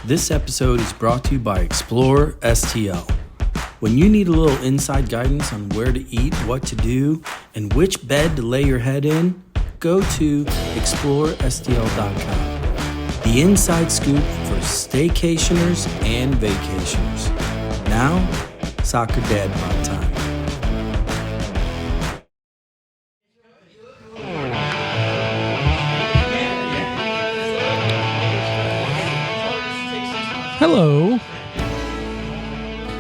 This episode is brought to you by Explore STL. When you need a little inside guidance on where to eat, what to do, and which bed to lay your head in, go to ExploreSTL.com. The inside scoop for staycationers and vacationers. Now, Soccer Dad Bod time. Hello.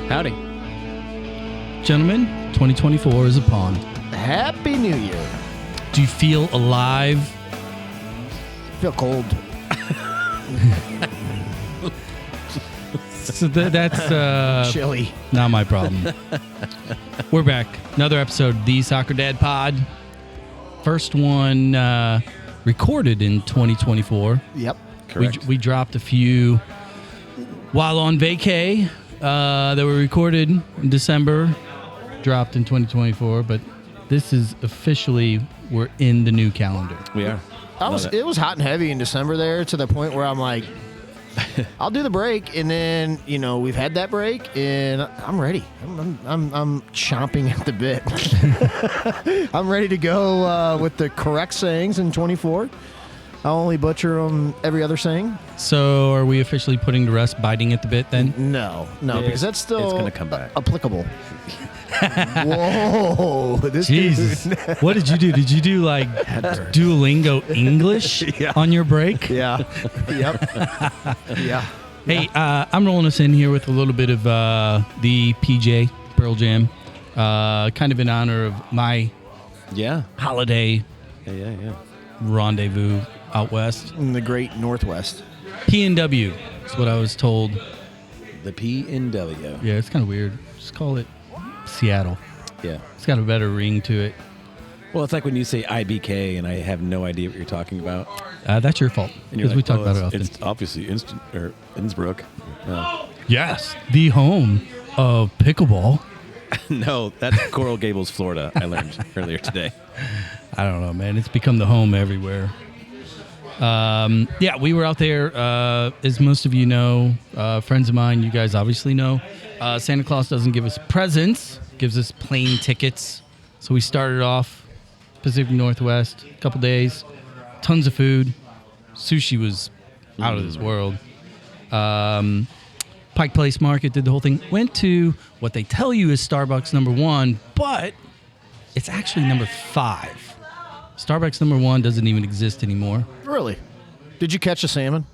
Howdy. Gentlemen, 2024 is upon. Happy New Year. Do you feel alive? Feel cold. So that's Chilly. not my problem. We're back. Another episode, The Soccer Dad Pod. First one recorded in 2024. Yep. Correct. We dropped a few while on vacay that were recorded in December, dropped in 2024, but this is officially, we're in the new calendar. We are. It was hot and heavy in December there to the point where I'm like, I'll do the break, and then we've had that break, and I'm ready. I'm chomping at the bit. I'm ready to go with the correct sayings in 24. I'll only butcher them every other saying. So are we officially putting to rest biting at the bit then? No, because that's still it's gonna come back. Applicable. Whoa, this Jesus. What did you do? Did you do like Duolingo English on your break? Yeah. Yep. Yeah. Hey, I'm rolling us in here with a little bit of the PJ, Pearl Jam, kind of in honor of my holiday rendezvous out west. In the great Northwest. P&W is what I was told. The P&W. Yeah, it's kind of weird. Just call it Seattle. Yeah. It's got a better ring to it. Well, it's like when you say IBK and I have no idea what you're talking about. That's your fault, And you're because we talk about it often. It's obviously Innsbruck. Yes, the home of pickleball. No, that's Coral Gables, Florida, I learned earlier today. I don't know, man. It's become the home everywhere. We were out there, as most of you know, friends of mine, you guys obviously know. Santa Claus doesn't give us presents, gives us plane tickets. So we started off Pacific Northwest, a couple days, tons of food. Sushi was out of this world. Pike Place Market did the whole thing. Went to what they tell you is Starbucks number 1, but it's actually number 5. Starbucks number 1 doesn't even exist anymore. Really? Did you catch a salmon?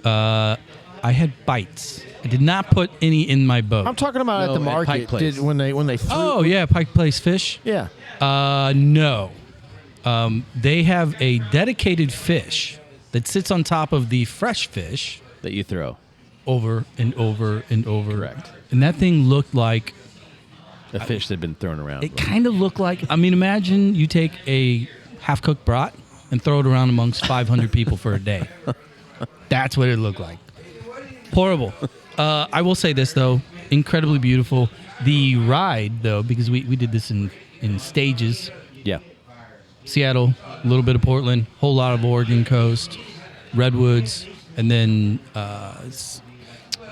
I had bites. I did not put any in my boat. I'm talking about at the Pike market. Place. When they threw. Oh yeah, Pike Place Fish. Yeah. No. They have a dedicated fish that sits on top of the fresh fish That you throw. over and over and over. Correct. And that thing looked like A fish that had been thrown around. it kind of looked like. I mean, imagine you take a half-cooked brat and throw it around amongst 500 people for a day. That's what it looked like. Horrible. I will say this, though. Incredibly beautiful. The ride, though, because we did this in stages. Yeah. Seattle, a little bit of Portland, whole lot of Oregon coast, Redwoods, and then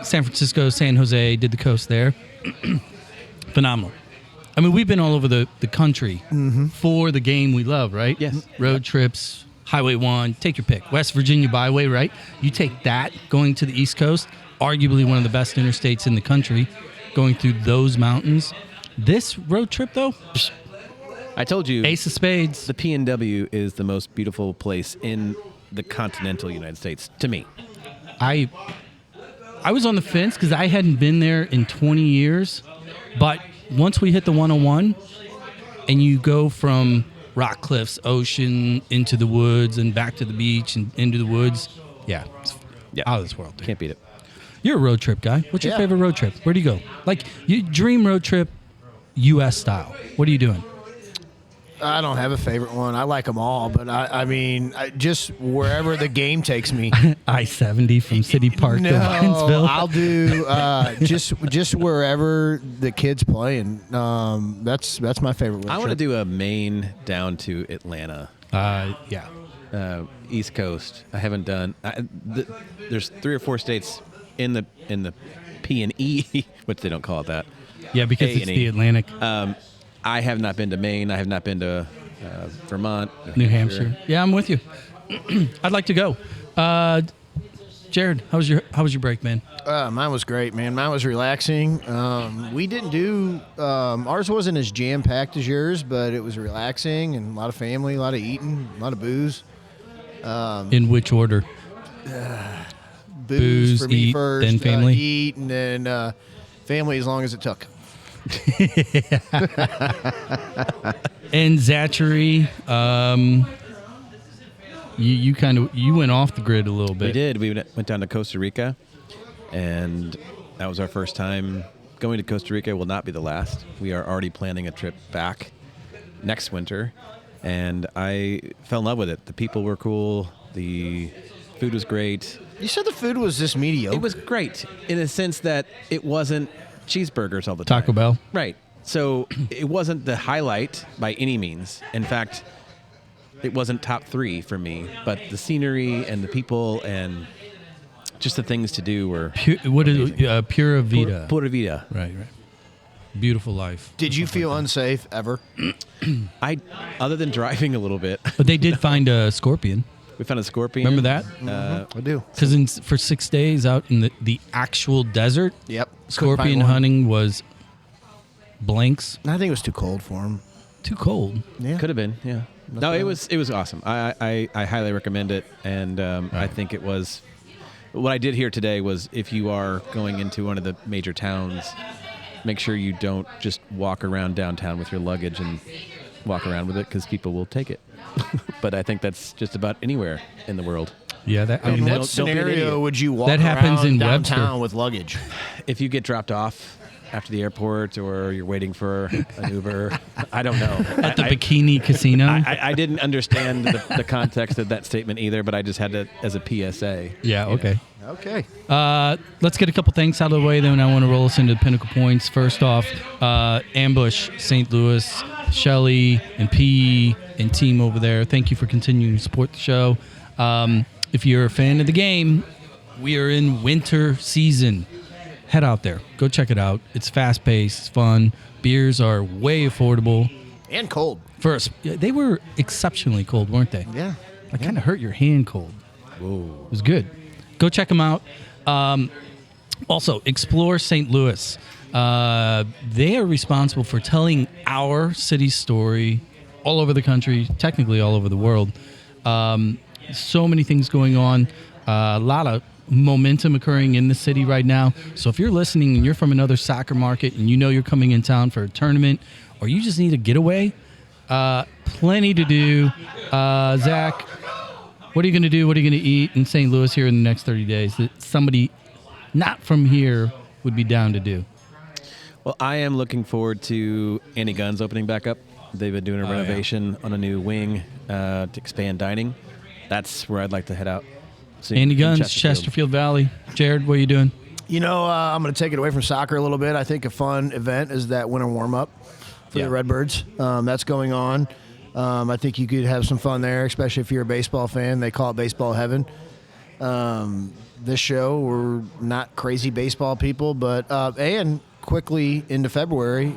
San Francisco, San Jose, did the coast there. Phenomenal. I mean, we've been all over the country for the game we love, right? Yes. Road trips, Highway 1, take your pick. West Virginia Byway, right? You take that going to the East Coast, arguably one of the best interstates in the country, going through those mountains. This road trip, though, I told you. ace of spades. The P&W is the most beautiful place in the continental United States, to me. I was on the fence because I hadn't been there in 20 years, but once we hit the 101 and you go from rock cliffs, ocean, into the woods and back to the beach and into the woods, it's out of this world, dude. Can't beat it. You're a road trip guy. What's your favorite road trip? Where do you go? Like, you dream road trip, U.S. style. What are you doing? I don't have a favorite one. I like them all, but I mean, just wherever the game takes me. I-70 from City Park to Winesville. I'll do just wherever the kids playing. That's my favorite road I want to trip. do a Maine down to Atlanta. Yeah. East Coast. I haven't done. There's 3 or 4 states in the P&E, which they don't call it that. Yeah, because it's A&E. the Atlantic. I have not been to Maine. I have not been to Vermont, New Hampshire. Yeah, I'm with you. I'd like to go. Jared, how was your break, man? Mine was great, man. Mine was relaxing. We didn't do ours wasn't as jam packed as yours, but it was relaxing and a lot of family, a lot of eating, a lot of booze. In which order? Booze, for me eat, first, then family? eat, and then family as long as it took. And Zachary, you went off the grid a little bit. We did. We went down to Costa Rica, and that was our first time going to Costa Rica. Will not be the last. We are already planning a trip back next winter, and I fell in love with it. The people were cool. The food was great. You said the food was this mediocre. It was great in the sense that it wasn't cheeseburgers all the time. Taco Bell. Right. So it wasn't the highlight by any means. In fact, it wasn't top 3 for me, but the scenery and the people and just the things to do were What is Pura Vida? Pura Vida. Right. Beautiful life. Did you feel unsafe ever? Other than driving a little bit, But they did find a scorpion. we found a scorpion. Remember that? I do. Because for 6 days out in the actual desert, Yep. scorpion hunting was blanks. I think it was too cold for him. Too cold. Yeah. Could have been, yeah. No, it was awesome. I highly recommend it, and I think it was. What I did here today was, if you are going into one of the major towns, make sure you don't just walk around downtown with your luggage and walk around with it, because people will take it. But I think that's just about anywhere in the world. Yeah, that. I mean, What that's, don't be an scenario idiot. would you walk That happens around in downtown Webster. with luggage? If you get dropped off after the airport, or you're waiting for an Uber, I don't know. at the Bikini Casino. I didn't understand the context of that statement either, but I just had it as a PSA. Yeah. Okay. Okay. Let's get a couple things out of the way, then I want to roll us into Pinnacle Points. First off, Ambush, St. Louis, Shelly, and P and team over there. Thank you for continuing to support the show. If you're a fan of the game, we are in winter season. Head out there. Go check it out. It's fast-paced. It's fun. Beers are way affordable. And cold. First, they were exceptionally cold, weren't they? Yeah. I kind of hurt your hand cold. Whoa. It was good. Go check them out. Also, Explore St. Louis. They are responsible for telling our city's story all over the country, technically all over the world. So many things going on. A lot of momentum occurring in the city right now. So if you're listening and you're from another soccer market and you know you're coming in town for a tournament, or you just need a getaway, plenty to do. Zach, what are you going to do? What are you going to eat in St. Louis here in the next 30 days that somebody not from here would be down to do? Well, I am looking forward to Annie Gunn's opening back up. They've been doing a renovation on a new wing to expand dining. That's where I'd like to head out. soon Andy in Guns, Chesterfield Valley. Jared, what are you doing? You know, I'm going to take it away from soccer a little bit. I think a fun event is that winter warm-up for the Redbirds. That's going on. I think you could have some fun there, especially if you're a baseball fan. They call it baseball heaven. This show, we're not crazy baseball people, but and quickly into February,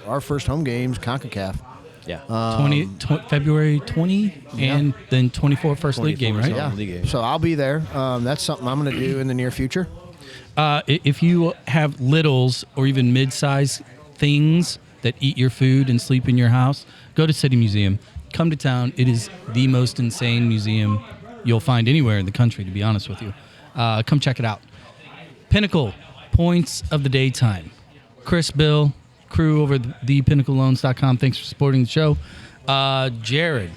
our first home games, CONCACAF. Yeah. February 20 and then 24 first league game, right? Yeah. League game. So I'll be there. That's something I'm going to do in the near future. If you have littles or even mid-size things that eat your food and sleep in your house, go to City Museum. Come to town. It is the most insane museum you'll find anywhere in the country, to be honest with you. Come check it out. Pinnacle, points of the daytime. Chris, Bill, crew over at thepinnacleloans.com. Thanks for supporting the show. Jared,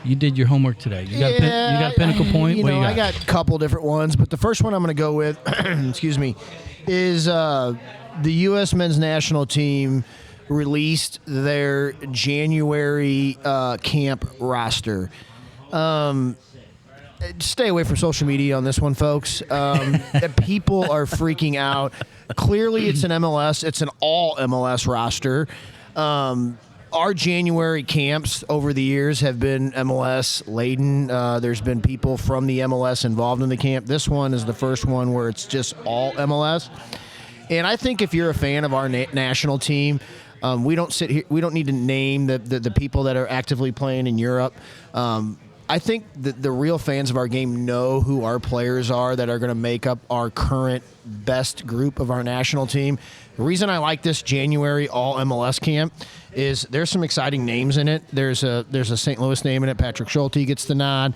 you did your homework today. You got a Pinnacle point? You What know, you I got a couple different ones, but the first one I'm going to go with, excuse me, is the U.S. men's national team released their January camp roster. Stay away from social media on this one, folks. People are freaking out. Clearly, it's an MLS. It's an all MLS roster. our January camps over the years have been MLS laden. There's been people from the MLS involved in the camp. This one is the first one where it's just all MLS. And I think if you're a fan of our national team, we don't sit here. We don't need to name the people that are actively playing in Europe. I think the real fans of our game know who our players are that are going to make up our current best group of our national team. The reason I like this January all MLS camp is there's some exciting names in it. There's a St. Louis name in it. Patrick Schulte gets the nod.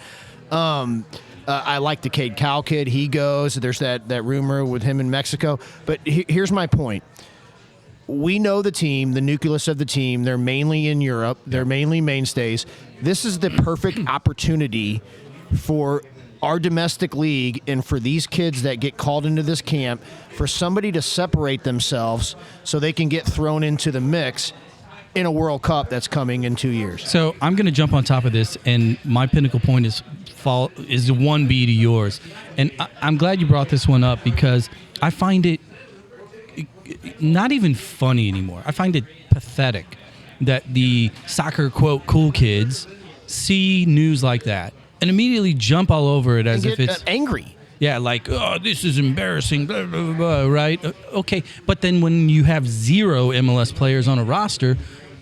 I like the Cade Cowell kid. He goes. There's that rumor with him in Mexico. But here's my point. We know the team, the nucleus of the team. They're mainly in Europe. They're mainly mainstays. This is the perfect opportunity for our domestic league and for these kids that get called into this camp for somebody to separate themselves so they can get thrown into the mix in a World Cup that's coming in 2 years. So I'm going to jump on top of this, and my pinnacle point is 1B to yours. And I'm glad you brought this one up because I find it not even funny anymore. I find it pathetic that the soccer, quote, cool kids see news like that and immediately jump all over it as if it's angry. Yeah, like, oh, this is embarrassing, blah, blah, blah, right? Okay, but then when you have 0 MLS players on a roster,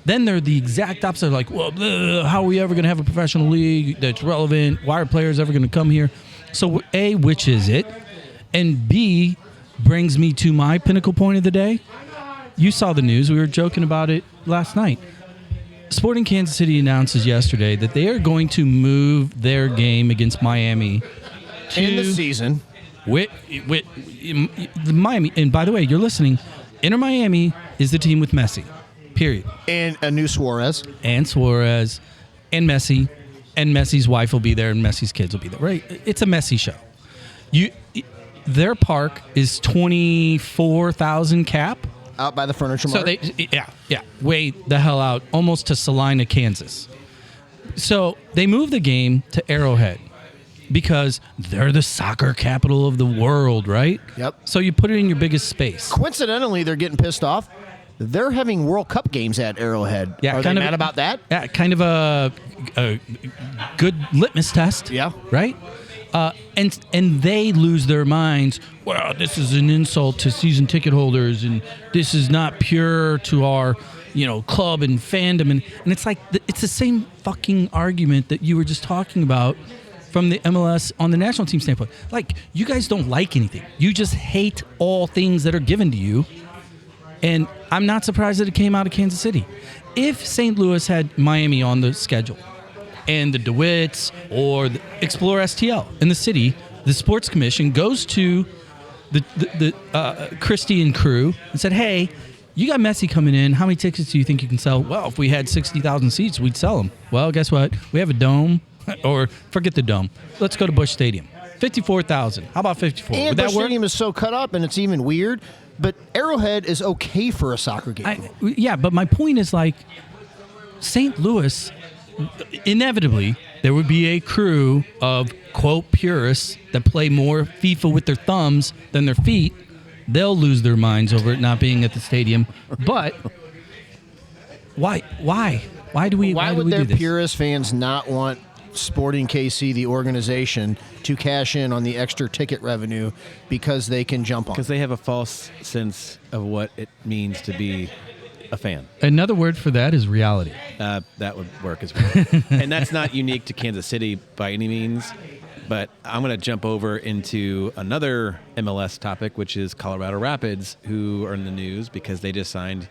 then they're the exact opposite. Like, well, blah, how are we ever going to have a professional league that's relevant? Why are players ever going to come here? So, A, which is it? And B, brings me to my pinnacle point of the day. You saw the news. We were joking about it last night. Sporting Kansas City announces yesterday that they are going to move their game against Miami in the season. With the Miami. And by the way, you're listening. Inter Miami is the team with Messi, period. And a new Suarez. And Suarez. And Messi. And Messi's wife will be there and Messi's kids will be there. Right? It's a Messi show. Their park is 24,000 cap. Out by the furniture mart. So way the hell out, almost to Salina, Kansas. So they moved the game to Arrowhead because they're the soccer capital of the world, right? Yep. So you put it in your biggest space. Coincidentally, they're getting pissed off. They're having World Cup games at Arrowhead. Yeah, Are they mad about that? Yeah, kind of a good litmus test. Yeah. Right? And they lose their minds. Well, this is an insult to season ticket holders, and this is not pure to our, club and fandom. And it's like it's the same fucking argument that you were just talking about from the MLS on the national team standpoint. Like, you guys don't like anything. You just hate all things that are given to you. And I'm not surprised that it came out of Kansas City. If St. Louis had Miami on the schedule, and the DeWitts or the Explore STL in the city, the sports commission goes to the Christie and crew and said, hey, you got Messi coming in. How many tickets do you think you can sell? Well, if we had 60,000 seats, we'd sell them. Well, guess what? We have a dome, or forget the dome. Let's go to Busch Stadium. 54,000. How about 54? And Would that Busch work? Stadium is so cut up, and it's even weird. But Arrowhead is okay for a soccer game. Yeah, but my point is, like, St. Louis, inevitably, there would be a crew of, quote, purists that play more FIFA with their thumbs than their feet. They'll lose their minds over it not being at the stadium. But why? Why do we Why would do their this? purist fans not want Sporting KC, the organization, to cash in on the extra ticket revenue because they can jump on? Because they have a false sense of what it means to be a fan. Another word for that is reality. That would work as well. And that's not unique to Kansas City by any means. But I'm going to jump over into another MLS topic, which is Colorado Rapids, who are in the news because they just signed,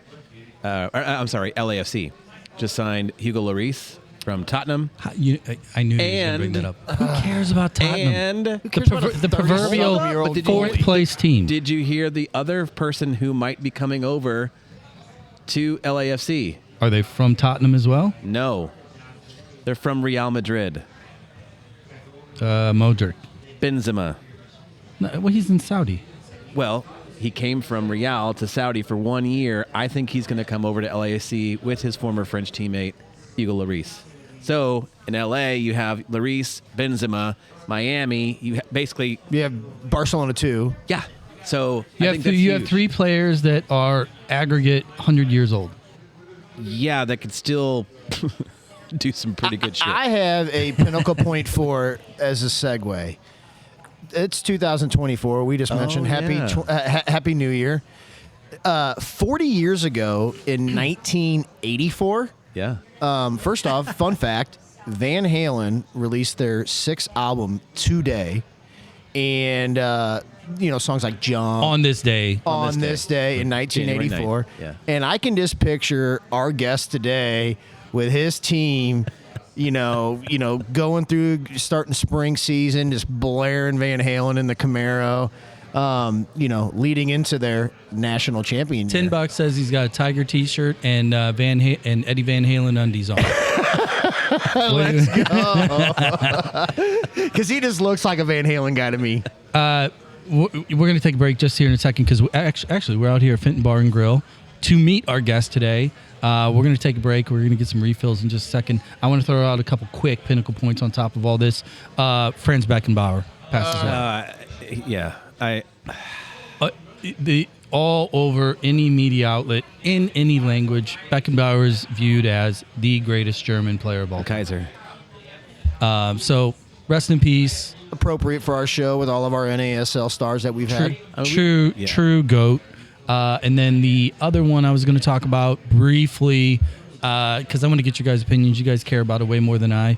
LAFC just signed Hugo Lloris from Tottenham. I knew you were going to bring that up. Who cares about Tottenham? And The proverbial fourth place team. Did you hear the other person who might be coming over to LAFC? Are they from Tottenham as well? No. They're from Real Madrid. Modric. Benzema. No, well, he's in Saudi. Well, he came from Real to Saudi for 1 year. I think he's going to come over to LAFC with his former French teammate, Hugo Lloris. So, in LA, you have Lloris, Benzema. Miami, you have Barcelona too. Yeah. So, You have 3 players that are aggregate 100 years old. yeah, that could still do some pretty good shit. I have a pinnacle point for as a segue. It's 2024. We just mentioned Happy New Year. 40 years ago in 1984. Yeah. First off, fun fact: Van Halen released their 6th album today, and songs like "Jump" On this day. on this day in 1984. Yeah. And I can just picture our guest today with his team. Going through starting spring season, just blaring Van Halen in the Camaro. Leading into their national champion year. $10 says he's got a Tiger T-shirt and and Eddie Van Halen undies on. Let's go. Because he just looks like a Van Halen guy to me. We're going to take a break just here in a second because actually we're out here at Fenton Bar and Grill to meet our guest today. We're going to take a break. We're going to get some refills in just a second. I want to throw out a couple quick pinnacle points on top of all this. Franz Beckenbauer passes away. Yeah. All over any media outlet in any language, Beckenbauer is viewed as the greatest German player of all time. Kaiser. So rest in peace. Appropriate for our show with all of our NASL stars that we've had. True GOAT. And then the other one I was going to talk about briefly, because I want to get your guys' opinions. You guys care about it way more than I.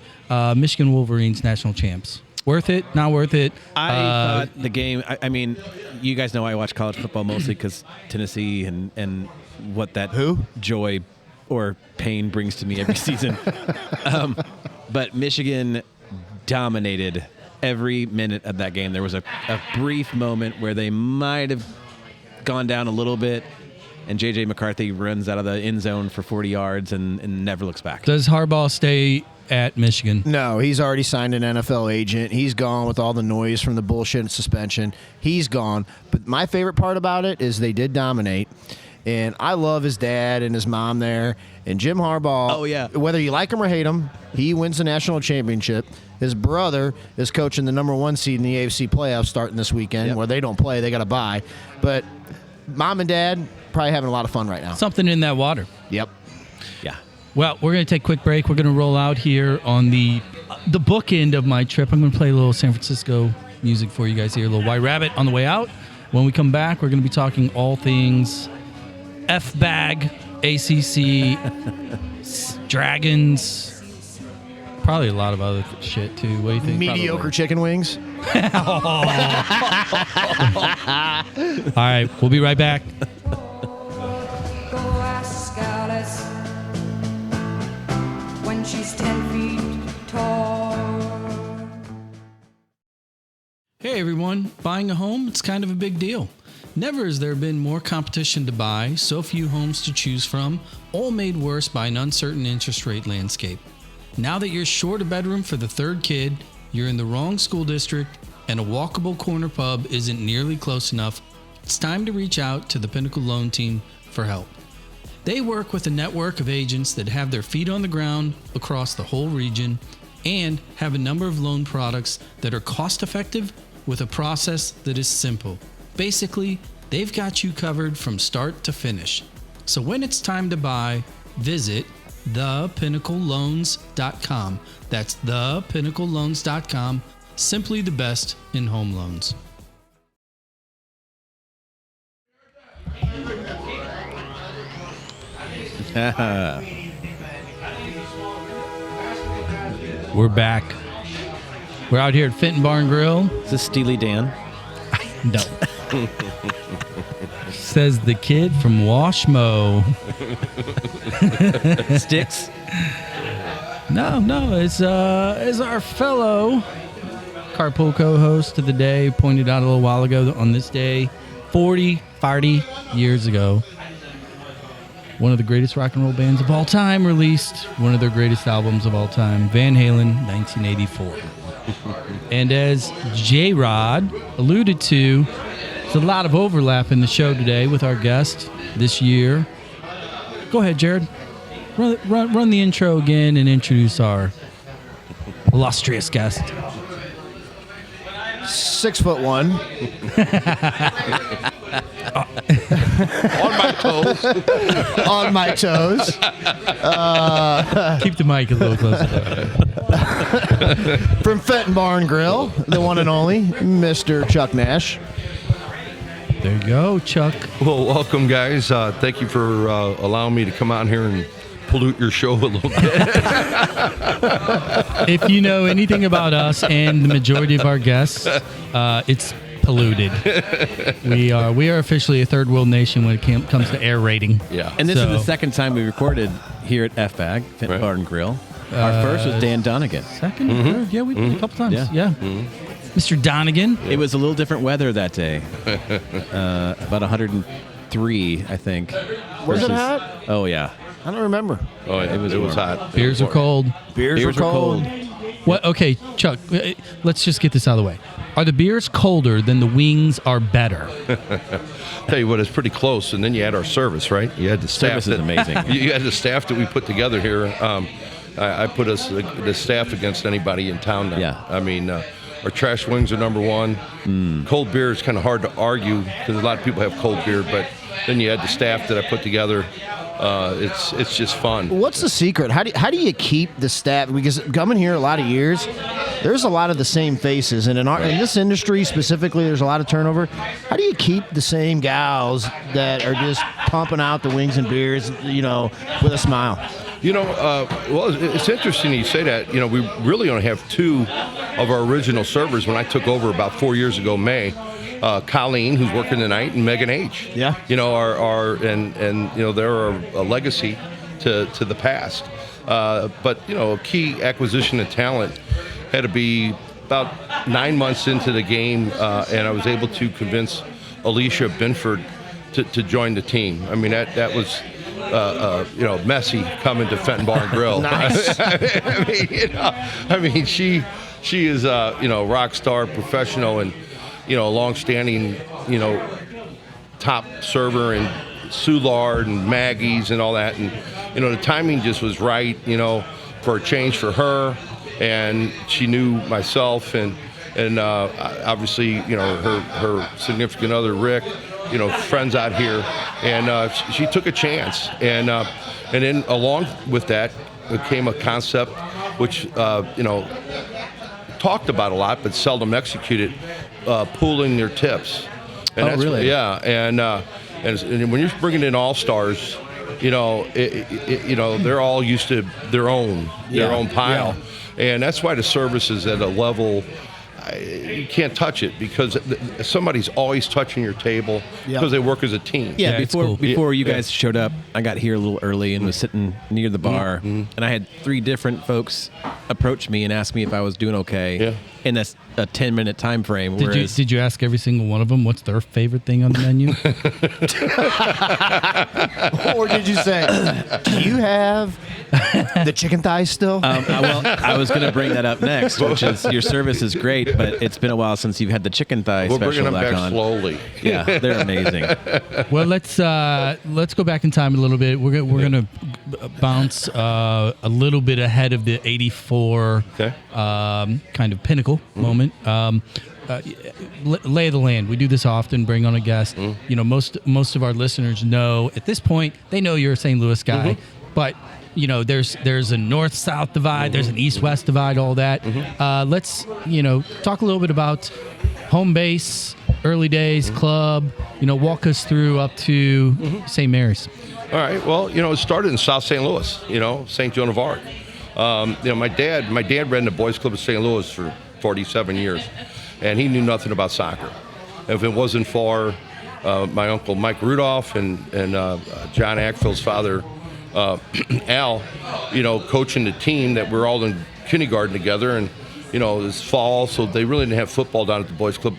Michigan Wolverines national champs. Worth it? Not worth it? I thought the game. I mean, you guys know I watch college football mostly because Tennessee and what that joy or pain brings to me every season. But Michigan dominated every minute of that game. There was a brief moment where they might have gone down a little bit, and J.J. McCarthy runs out of the end zone for 40 yards and never looks back. Does Harbaugh stay at Michigan? No, he's already signed an NFL agent. He's gone with all the noise from the bullshit and suspension. He's gone. But my favorite part about it is they did dominate. And I love his dad and his mom there. And Jim Harbaugh, whether you like him or hate him, he wins the national championship. His brother is coaching the number 1 seed in the AFC playoffs starting this weekend, where they don't play, they got to bye. But mom and dad probably having a lot of fun right now. Something in that water. Yep. Yeah. Well, we're going to take a quick break. We're going to roll out here on the bookend of my trip. I'm going to play a little San Francisco music for you guys here, a little White Rabbit on the way out. When we come back, we're going to be talking all things F-Bag, ACC, Dragons, probably a lot of other shit, too. What do you think? Mediocre Probably. chicken wings. All right, we'll be right back. When she's 10 feet tall. Hey everyone, buying a home, it's kind of a big deal. Never has there been more competition to buy, so few homes to choose from, all made worse by an uncertain interest rate landscape. Now that you're short a bedroom for the 3rd kid, you're in the wrong school district, and a walkable corner pub isn't nearly close enough, it's time to reach out to the Pinnacle Loan Team for help. They work with a network of agents that have their feet on the ground across the whole region and have a number of loan products that are cost-effective with a process that is simple. Basically, they've got you covered from start to finish. So when it's time to buy, visit thepinnacleloans.com. That's thepinnacleloans.com. Simply the best in home loans. We're back. We're out here at Fenton Bar and Grill. Is this Steely Dan? No. Says the kid from Washmo. Sticks? No. It's our fellow carpool co-host of the day pointed out a little while ago on this day, 40 years ago. One of the greatest rock and roll bands of all time released one of their greatest albums of all time, Van Halen, 1984. And as J-Rod alluded to, there's a lot of overlap in the show today with our guest this year. Go ahead, Jared. Run the intro again and introduce our illustrious guest. 6'1". On my toes. On my toes. Keep the mic a little closer. From Fenton Barn Grill, the one and only Mr. Chuck Nash. There you go, Chuck. Well, welcome, guys. Thank you for allowing me to come out here and pollute your show a little bit. If you know anything about us and the majority of our guests, it's polluted. We are officially a third world nation when it comes to air rating. Yeah. And this is So- the second time we recorded here at FBAG, Fenton Bar and Grill. Our first was Dan Donegan. Second, third? Yeah, we did a couple times. Yeah. Mr. Donegan. It was a little different weather that day. About 103, I think. Was it versus- hot? Oh, yeah. I don't remember. Oh, yeah. It was hot. Beers are cold. Beers were cold. What? Okay, Chuck. Let's just get this out of the way. Are the beers colder than the wings are better? Tell you what, it's pretty close. And then you had our service, right? You had the staff. Service is amazing. You had the staff that we put together here. I put the staff against anybody in town now. Yeah. I mean, our trash wings are number one. Cold beer is kind of hard to argue because a lot of people have cold beer, but then you had the staff that I put together. It's just fun. What's the secret? How do you keep the staff? Because coming here a lot of years, there's a lot of the same faces, and in this industry specifically, there's a lot of turnover. How do you keep the same gals that are just pumping out the wings and beers, with a smile? Well, it's interesting you say that. We really only have two of our original servers when I took over about 4 years ago, May. Colleen, who's working tonight, and Megan H. Yeah. They're a legacy to the past. But a key acquisition of talent had to be about 9 months into the game, and I was able to convince Alicia Binford to join the team. I mean, that was messy coming to Fenton Bar and Grill. Nice. She is rock star, professional, and long-standing top server and Soulard and Maggie's and all that, and the timing just was right for a change for her, and she knew myself and obviously her significant other Rick, friends out here, and she took a chance, and then along with that came a concept which talked about a lot but seldom executed, pooling their tips. And that's, really? Yeah, and when you're bringing in all-stars, they're all used to their own pile, and that's why the service is at a level you can't touch it because somebody's always touching your table because they work as a team. Yeah, it's cool. before you guys showed up, I got here a little early and was sitting near the bar, and I had 3 different folks approach me and ask me if I was doing okay in a 10-minute time frame. Did you ask every single one of them what's their favorite thing on the menu? Or did you say, do you have the chicken thighs still? I was going to bring that up next, which is your service is great, but it's been a while since you've had the chicken thigh We're special bringing them back on. slowly. Yeah, they're amazing. Well, let's go back in time a little bit. We're gonna bounce a little bit ahead of the '84 kind of pinnacle moment. Lay of the land. We do this often. Bring on a guest. Most of our listeners know at this point they know you're a St. Louis guy, but there's a north-south divide, there's an east-west divide, all that. Let's talk a little bit about home base, early days, club. Walk us through up to St. Mary's. All right. Well, it started in South St. Louis. St. Joan of Arc. My dad ran the boys' club of St. Louis for 47 years, and he knew nothing about soccer. If it wasn't for my uncle Mike Rudolph and John Ackfield's father, Al, coaching the team that we're all in kindergarten together, and this fall, so they really didn't have football down at the boys' club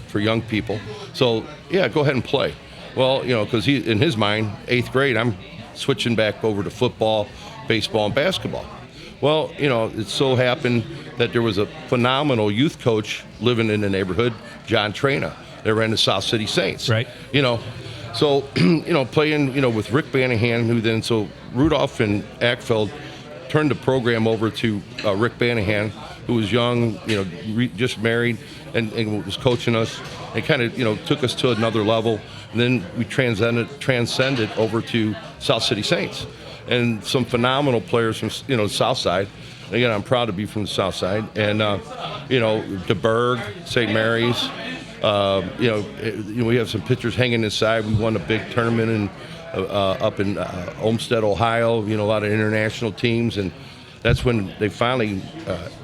for young people. So yeah, go ahead and play. Well, because in his mind, 8th grade, I'm switching back over to football, baseball, and basketball. Well, it so happened that there was a phenomenal youth coach living in the neighborhood, John Trena. They ran the South City Saints. Right. So, playing, with Rick Banahan, so Rudolph and Ackfeld turned the program over to Rick Banahan, who was young, just married, and was coaching us, and kind of took us to another level. And then we transcended over to South City Saints, and some phenomenal players from South Side. Again, I'm proud to be from the South Side, and DeBerg, St. Mary's. We have some pictures hanging inside. We won a big tournament up in Olmsted, Ohio. A lot of international teams, and that's when they finally,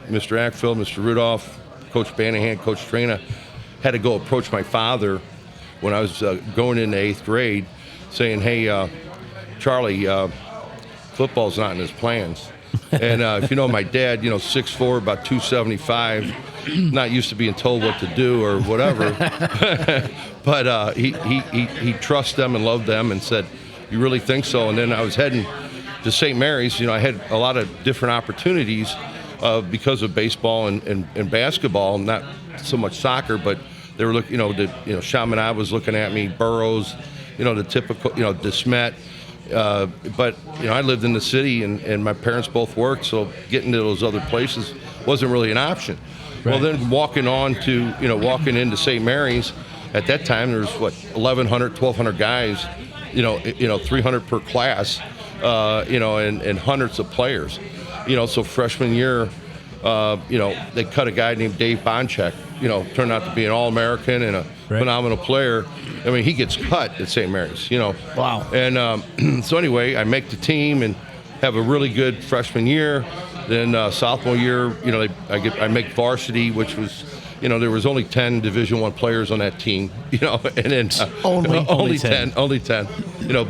Mr. Ackfield, Mr. Rudolph, Coach Banahan, Coach Trina, had to go approach my father when I was going into 8th grade, saying, "Hey, Charlie, football's not in his plans." And if you know my dad, 6'4", about 275, not used to being told what to do or whatever, but he trusts them and loved them and said, "You really think so?" And then I was heading to St. Mary's. I had a lot of different opportunities because of baseball and basketball, not so much soccer, but they were looking, Chaminade was looking at me, Burroughs, the typical, DeSmet. But I lived in the city, and my parents both worked, so getting to those other places wasn't really an option. Right. Well, then walking into St. Mary's, at that time there was 1,100, 1,200 guys, 300 per class, and hundreds of players. So freshman year, they cut a guy named Dave Bonchek. Turned out to be an All-American and a phenomenal player. I mean, he gets cut at St. Mary's. Wow. And so anyway, I make the team and have a really good freshman year. Then sophomore year, I make varsity, which was, there was only 10 Division I players on that team. And then only 10.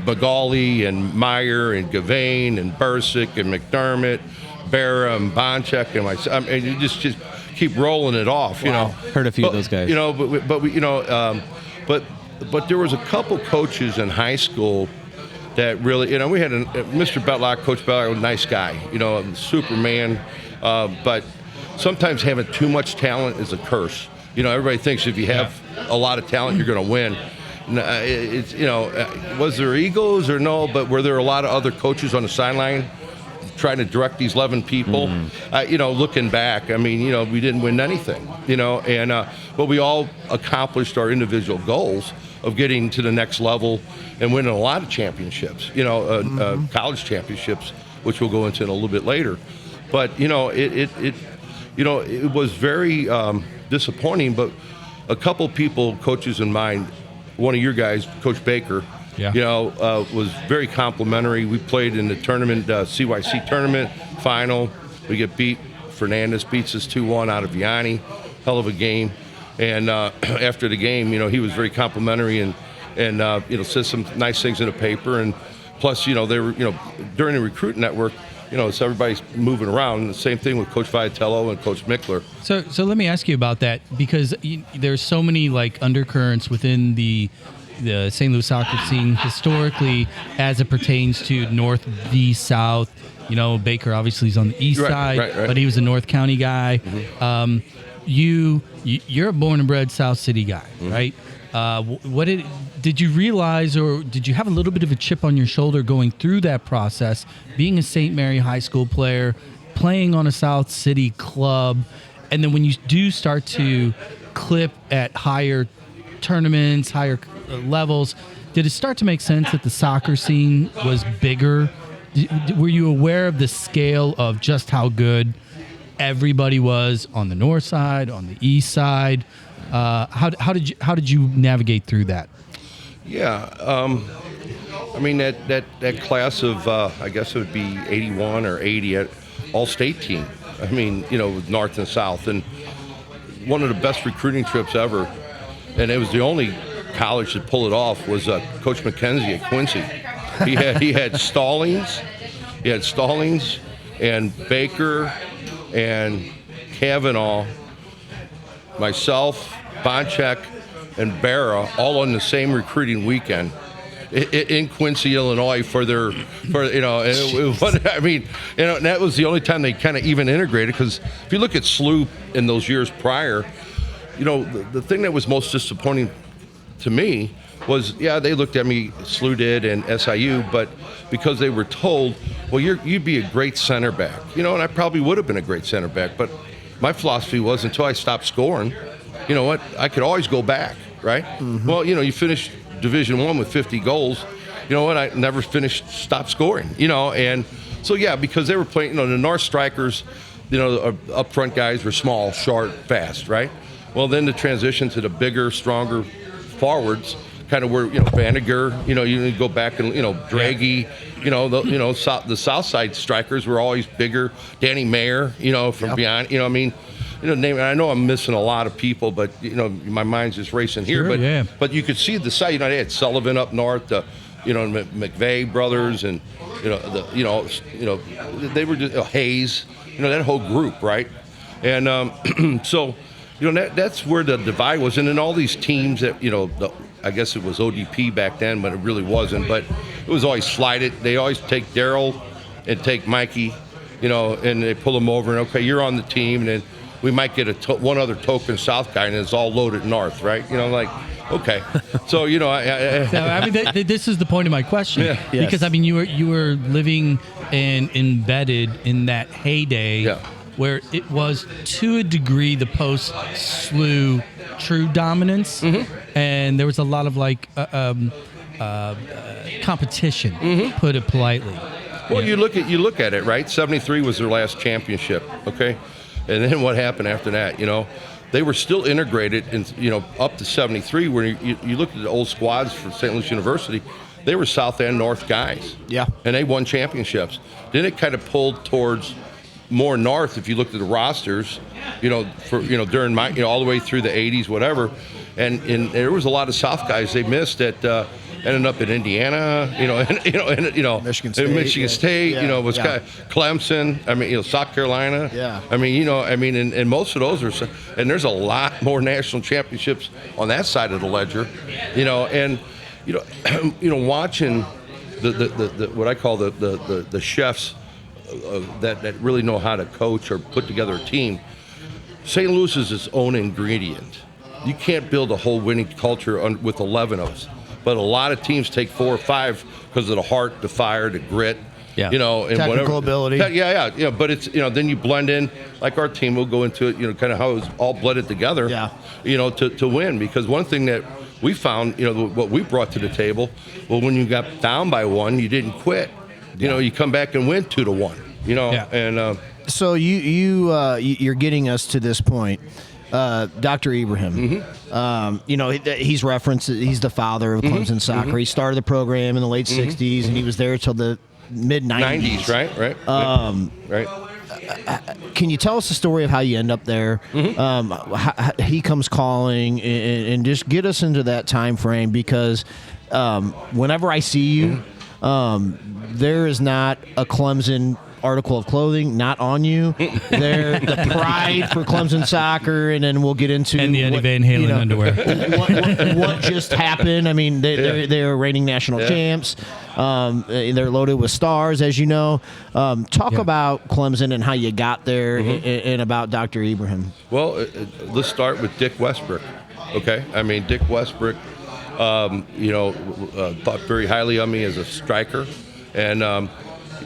Magali and Meyer and Gavain and Bursick and McDermott, Barra and Bonchek and myself. I mean, you just keep rolling it off. Wow. Heard a few of those guys. But there was a couple coaches in high school that really, we had Mr. Betlock, Coach Betlock, was a nice guy, Superman. But sometimes having too much talent is a curse. Everybody thinks if you have a lot of talent, you're going to win. It's was there egos or no? But were there a lot of other coaches on the sideline trying to direct these 11 people? Looking back, I mean, we didn't win anything. But we all accomplished our individual goals of getting to the next level and winning a lot of championships. College championships, which we'll go into in a little bit later. But it was very disappointing. But a couple people, coaches in mind, one of your guys, Coach Baker, was very complimentary. We played in the tournament, CYC tournament final. We get beat. Fernandez beats us 2-1 out of Vianney. Hell of a game. And after the game, he was very complimentary and said some nice things in the paper. And plus, they were, during the recruit network, so everybody's moving around. And the same thing with Coach Viatello and Coach Mickler. So let me ask you about that, because there's so many undercurrents within the St. Louis soccer scene historically as it pertains to North v. South. Baker obviously is on the east side, but he was a North County guy. Mm-hmm. You're a born and bred South City guy, right? Did you realize, or did you have a little bit of a chip on your shoulder going through that process, being a St. Mary High School player, playing on a South City club, and then when you do start to clip at higher tournaments, higher levels, did it start to make sense that the soccer scene was bigger? Were you aware of the scale of just how good everybody was on the north side, on the east side? How did you navigate through that? Yeah, that class of I guess it would be 81 or 80 at all-state team. With North and South, and one of the best recruiting trips ever. And it was the only college to pull it off was Coach McKenzie at Quincy. He had Stallings, and Baker and Kavanaugh, myself, Bonchek, and Barra all on the same recruiting weekend in Quincy, Illinois and that was the only time they kind of even integrated, because if you look at SLU in those years prior, the thing that was most disappointing to me was, they looked at me, SLU did, and SIU, but because they were told, well, you'd be a great center back, and I probably would have been a great center back, but my philosophy was until I stopped scoring, you know what, I could always go back, right? Well, you know, you finish Division I with 50 goals. You know what, I never stopped scoring, you know, and so, yeah, because they were playing, you know, the North strikers, you know, up front guys were small, short, fast, right? Well, then the transition to the bigger, stronger forwards, kind of where, you know, Vanager, you know, you go back and, you know, Draghi, you know, the Southside strikers were always bigger. Danny Mayer, you know, from beyond, you know, I mean, you know, I know I'm missing a lot of people, but, you know, my mind's just racing here. Sure, but you could see the side, you know, they had Sullivan up north, you know, McVeigh brothers, and you know, they were just Hayes, you know, that whole group, right? And so, you know, that's where the divide was, and then all these teams that, you know, I guess it was ODP back then, but it really wasn't. But it was always slided. They always take Daryl and take Mikey, you know, and they pull them over and, okay, you're on the team, and then we might get one other token South guy, and it's all loaded North, right? You know, like. Okay, so you know, I mean, this is the point of my question, because I mean, you were living and embedded in that heyday, where it was to a degree the post SLU true dominance, and there was a lot of like competition, put it politely. Well, you look at it, right? 73 was their last championship, okay, and then what happened after that? You know. They were still integrated, in, you know, up to 73. Where you looked at the old squads for St. Louis University, they were South and North guys. Yeah, and they won championships. Then it kind of pulled towards more North. If you looked at the rosters, you know, for during my, you know, all the way through the 80s, whatever, and there was a lot of South guys they missed that. Ended up in Indiana, Michigan State, you know, was kind of Clemson. I mean, you know, South Carolina. Yeah. I mean, you know, and most of those are, and there's a lot more national championships on that side of the ledger, you know, and you know, watching the what I call the chefs that really know how to coach or put together a team. St. Louis is its own ingredient. You can't build a whole winning culture with 11 of us. But a lot of teams take 4 or 5 because of the heart, the fire, the grit, you know, and technical whatever. ability. Yeah. But it's, you know, then you blend in, like our team will go into it, you know, kind of how it was all blended together, you know, to win. Because one thing that we found, you know, what we brought to the table, well, when you got down by 1, you didn't quit. You know, you come back and win 2-1, you know, and. So you're getting us to this point. Dr. Ibrahim, you know, he's referenced, he's the father of Clemson soccer. He started the program in the late 60s, and he was there till the mid-90s. Right. Right. Can you tell us the story of how you end up there? How he comes calling, and just get us into that time frame, because whenever I see you, there is not a Clemson article of clothing not on you. They're the pride for Clemson soccer, and then we'll get into and the Eddie Van Halen underwear. What just happened? I mean, they're reigning national champs. They're loaded with stars, as you know. Talk about Clemson and how you got there, and about Dr. Ibrahim. Well, let's start with Dick Westbrook. Okay, I mean, Dick Westbrook, you know, thought very highly of me as a striker, and.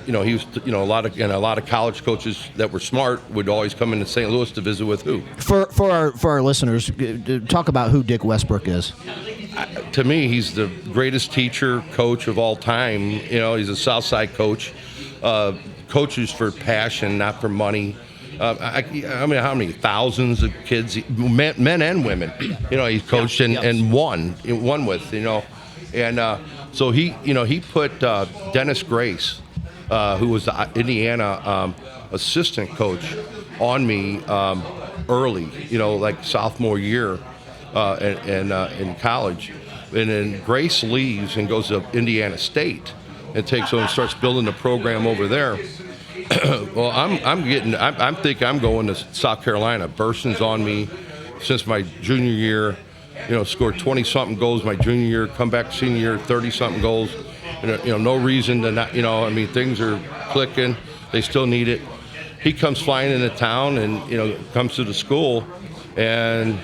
You know, he was, you know, a lot of college coaches that were smart would always come into St. Louis to visit with who. For our listeners, talk about who Dick Westbrook is. To me, he's the greatest teacher, coach of all time. You know, he's a Southside coach. Coaches for passion, not for money. I mean, how many thousands of kids, men and women, you know, he coached and won with, you know. And so he put Dennis Grace, who was the Indiana assistant coach, on me early, you know, like sophomore year in college. And then Grace leaves and goes to Indiana State and takes over and starts building the program over there. Well, I'm thinking I'm going to South Carolina. Burston's on me since my junior year. You know, scored 20-something goals my junior year, come back senior year, 30-something goals. You know, no reason to not, you know, I mean, things are clicking. They still need it. He comes flying into town and, you know, comes to the school. And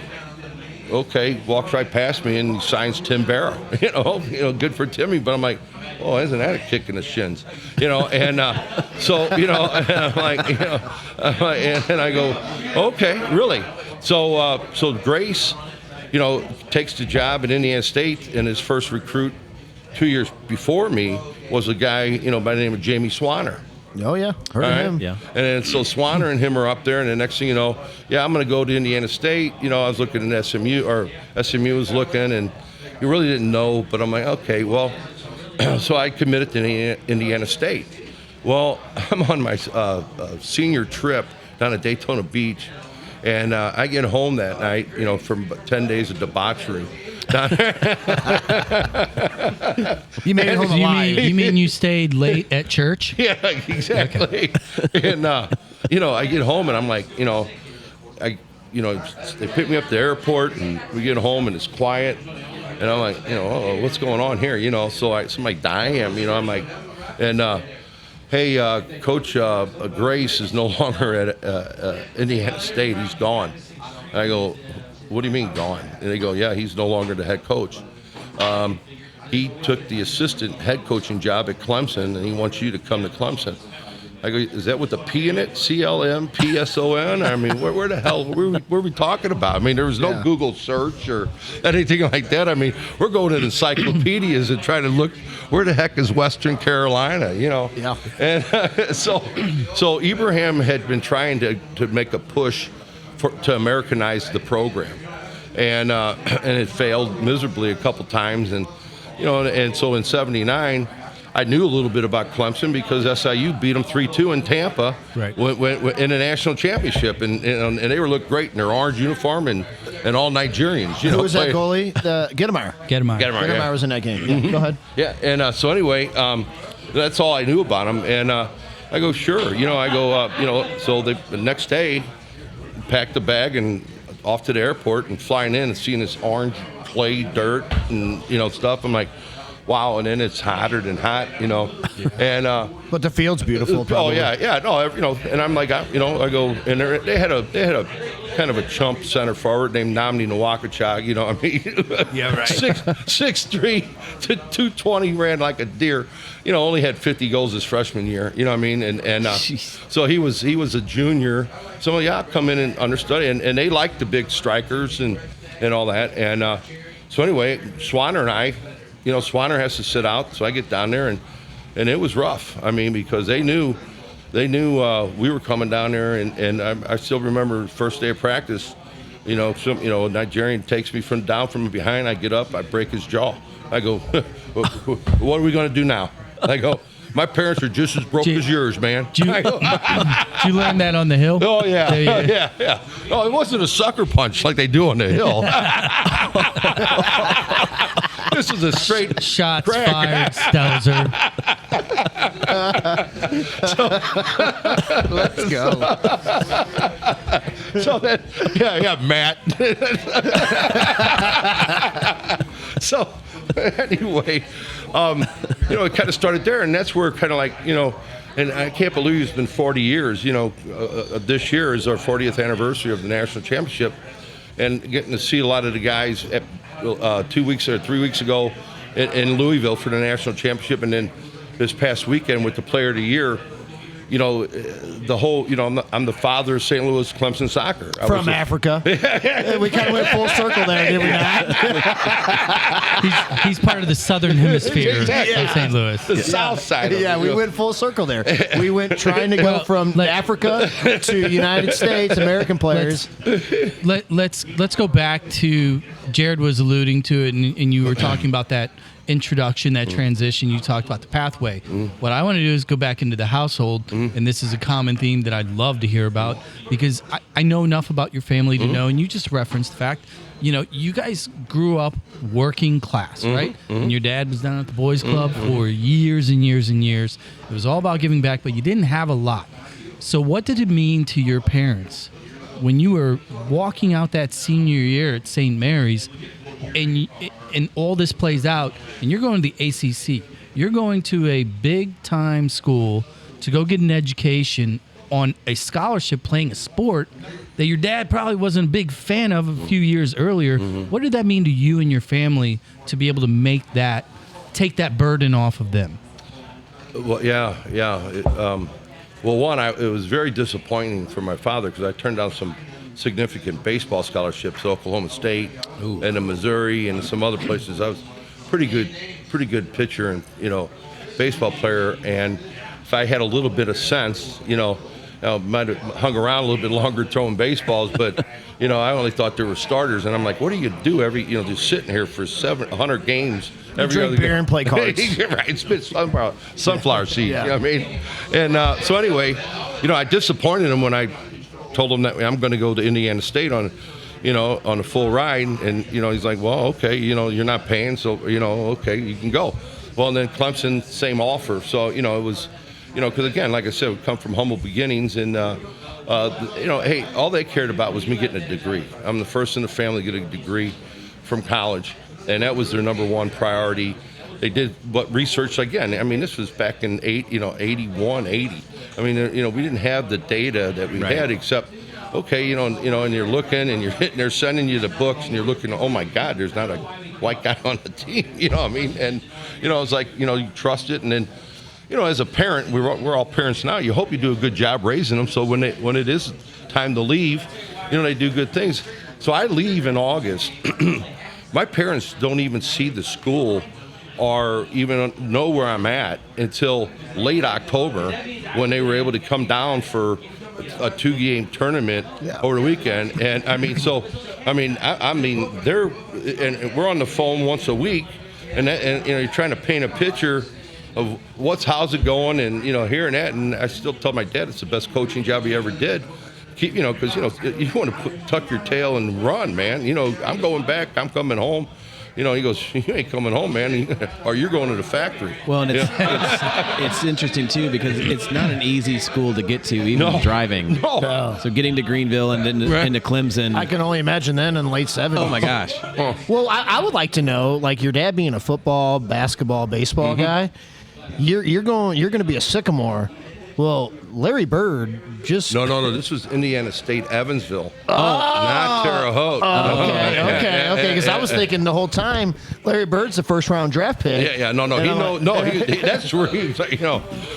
okay, walks right past me and he signs Tim Barrow. Good for Timmy. But I'm like, oh, isn't that a kick in the shins? And so, I'm like, and I go, okay, really? So Grace, takes the job at Indiana State, and his first recruit 2 years before me was a guy, by the name of Jamie Swanner. Oh, yeah. Heard of him. Yeah. And then, so Swanner and him are up there, and the next thing you know, I'm going to go to Indiana State. I was looking at SMU, or SMU was looking, and you really didn't know, but I'm like, okay, well, so I committed to Indiana State. Well, I'm on my senior trip down at Daytona Beach, and I get home that night, from 10 days of debauchery. You made it home alive. You mean you stayed late at church? Yeah, exactly. Okay. And I get home and I'm like, they pick me up at the airport and we get home and it's quiet, and I'm like, what's going on here? So somebody dying. I'm like, and hey, Coach Grace is no longer at Indiana State. He's gone. And I go, what do you mean gone? And they go, yeah, he's no longer the head coach. He took the assistant head coaching job at Clemson, and he wants you to come to Clemson. I go, is that with a P in it? CLMPSON? I mean, where the hell were we talking about? I mean, there was no Google search or anything like that. I mean, we're going to encyclopedias and trying to look, where the heck is Western Carolina, Yeah. And so Ibrahim had been trying to make a push to Americanize the program, and it failed miserably a couple times, and so in '79, I knew a little bit about Clemson because SIU beat them 3-2 in Tampa, right, in a national championship, and they looked great in their orange uniform and all Nigerians. Who was that goalie? Gittemeyer. Gittemeyer was in that game. Yeah, go ahead. Yeah, and so anyway, that's all I knew about him, and I go, sure, I go, so the next day, packed the bag and off to the airport and flying in and seeing this orange clay dirt and stuff. I'm like, wow. And then it's hotter than hot, and But the field's beautiful. Probably. Oh yeah, no, and I'm like, I go, and they had a kind of a chump center forward named Namdi Nwakachag. Yeah, right. 6'3" to 220, ran like a deer. Only had 50 goals his freshman year. And so he was a junior. So I come in and understudy, and they like the big strikers and all that. And so anyway, Swanner and I, Swanner has to sit out. So I get down there, and it was rough. I mean, because they knew we were coming down there, and I still remember the first day of practice. A Nigerian takes me down from behind. I get up, I break his jaw. I go, what are we going to do now? I go, my parents are just as broke as yours, man. Did you learn that on the hill? Oh, yeah. Yeah. Oh, it wasn't a sucker punch like they do on the hill. This is a straight shots crack. fired, Stelzer. Let's go. So then, yeah, Matt. So anyway, it kind of started there, and that's where kind of like, and I can't believe it's been 40 years. This year is our 40th anniversary of the national championship, and getting to see a lot of the guys at 2 weeks or 3 weeks ago in Louisville for the national championship, and then this past weekend with the Player of the Year. The whole, I'm the father of St. Louis Clemson soccer. From Africa. We kind of went full circle there, did we not? He's part of the southern hemisphere Exactly. of St. Louis. The south side. Yeah, we went full circle there. We went trying to go from Africa to United States, American players. Let's go back to, Jared was alluding to it, and you were talking about that introduction, that transition. You talked about the pathway. What I want to do is go back into the household, and this is a common theme that I'd love to hear about, because I know enough about your family to know, and you just referenced the fact, you guys grew up working class, right? And your dad was down at the boys club for years and years and years. It was all about giving back, but you didn't have a lot. So what did it mean to your parents when you were walking out that senior year at St. Mary's, and all this plays out, and you're going to the ACC, you're going to a big-time school to go get an education, on a scholarship playing a sport that your dad probably wasn't a big fan of a few years earlier. What did that mean to you and your family to be able to take that burden off of them? Well, yeah. It was very disappointing for my father because I turned down some significant baseball scholarships, Oklahoma State and to Missouri and some other places. I was pretty good pitcher and baseball player, and if I had a little bit of sense, I might have hung around a little bit longer throwing baseballs, but I only thought there were starters, and I'm like, what do you do just sitting here for 700 games? Drink other beer game. and play cards. Right, spit sunflower seeds. Yeah. You know what I mean? And so anyway, I disappointed him when I told him that I'm going to go to Indiana State on a full ride, and he's like, well, okay, you're not paying, so okay, you can go. Well, and then Clemson, same offer, so it was, because again, like I said, we come from humble beginnings, and hey, all they cared about was me getting a degree. I'm the first in the family to get a degree from college, and that was their number one priority. They did research again. I mean, this was back in 81, 80. I mean, we didn't have the data that we had, except, okay, and you're looking and they're sending you the books and you're looking, oh my God, there's not a white guy on the team. You know what I mean? And it's like, you trust it, and then, as a parent, we're all parents now. You hope you do a good job raising them, so when it is time to leave, they do good things. So I leave in August. My parents don't even see the school or even know where I'm at until late October, when they were able to come down for a 2-game tournament over the weekend. And I mean, we're on the phone once a week, and you're trying to paint a picture of how's it going, and here and that. And I still tell my dad it's the best coaching job he ever did. Because you want to tuck your tail and run, man. I'm going back. I'm coming home. He goes, you ain't coming home, man, or you're going to the factory. Well, and it's interesting, too, because it's not an easy school to get to, even driving. No. So getting to Greenville and then into Clemson. I can only imagine then in the late 70s. Oh, my gosh. Well, I would like to know, like, your dad being a football, basketball, baseball guy, you're going to be a Sycamore. Well, Larry Bird just... No. This was Indiana State, Evansville. Not Terre Haute. Okay. Because I was thinking the whole time, Larry Bird's the first-round draft pick. Yeah. No. That's where he was.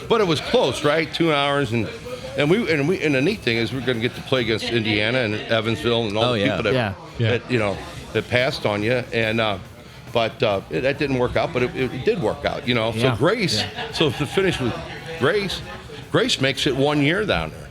But it was close, right? 2 hours, and the neat thing is we're going to get to play against Indiana and Evansville and all the people that passed on you, and. But that didn't work out. But it did work out. So Grace. Yeah. So to finish with Grace makes it 1 year down there.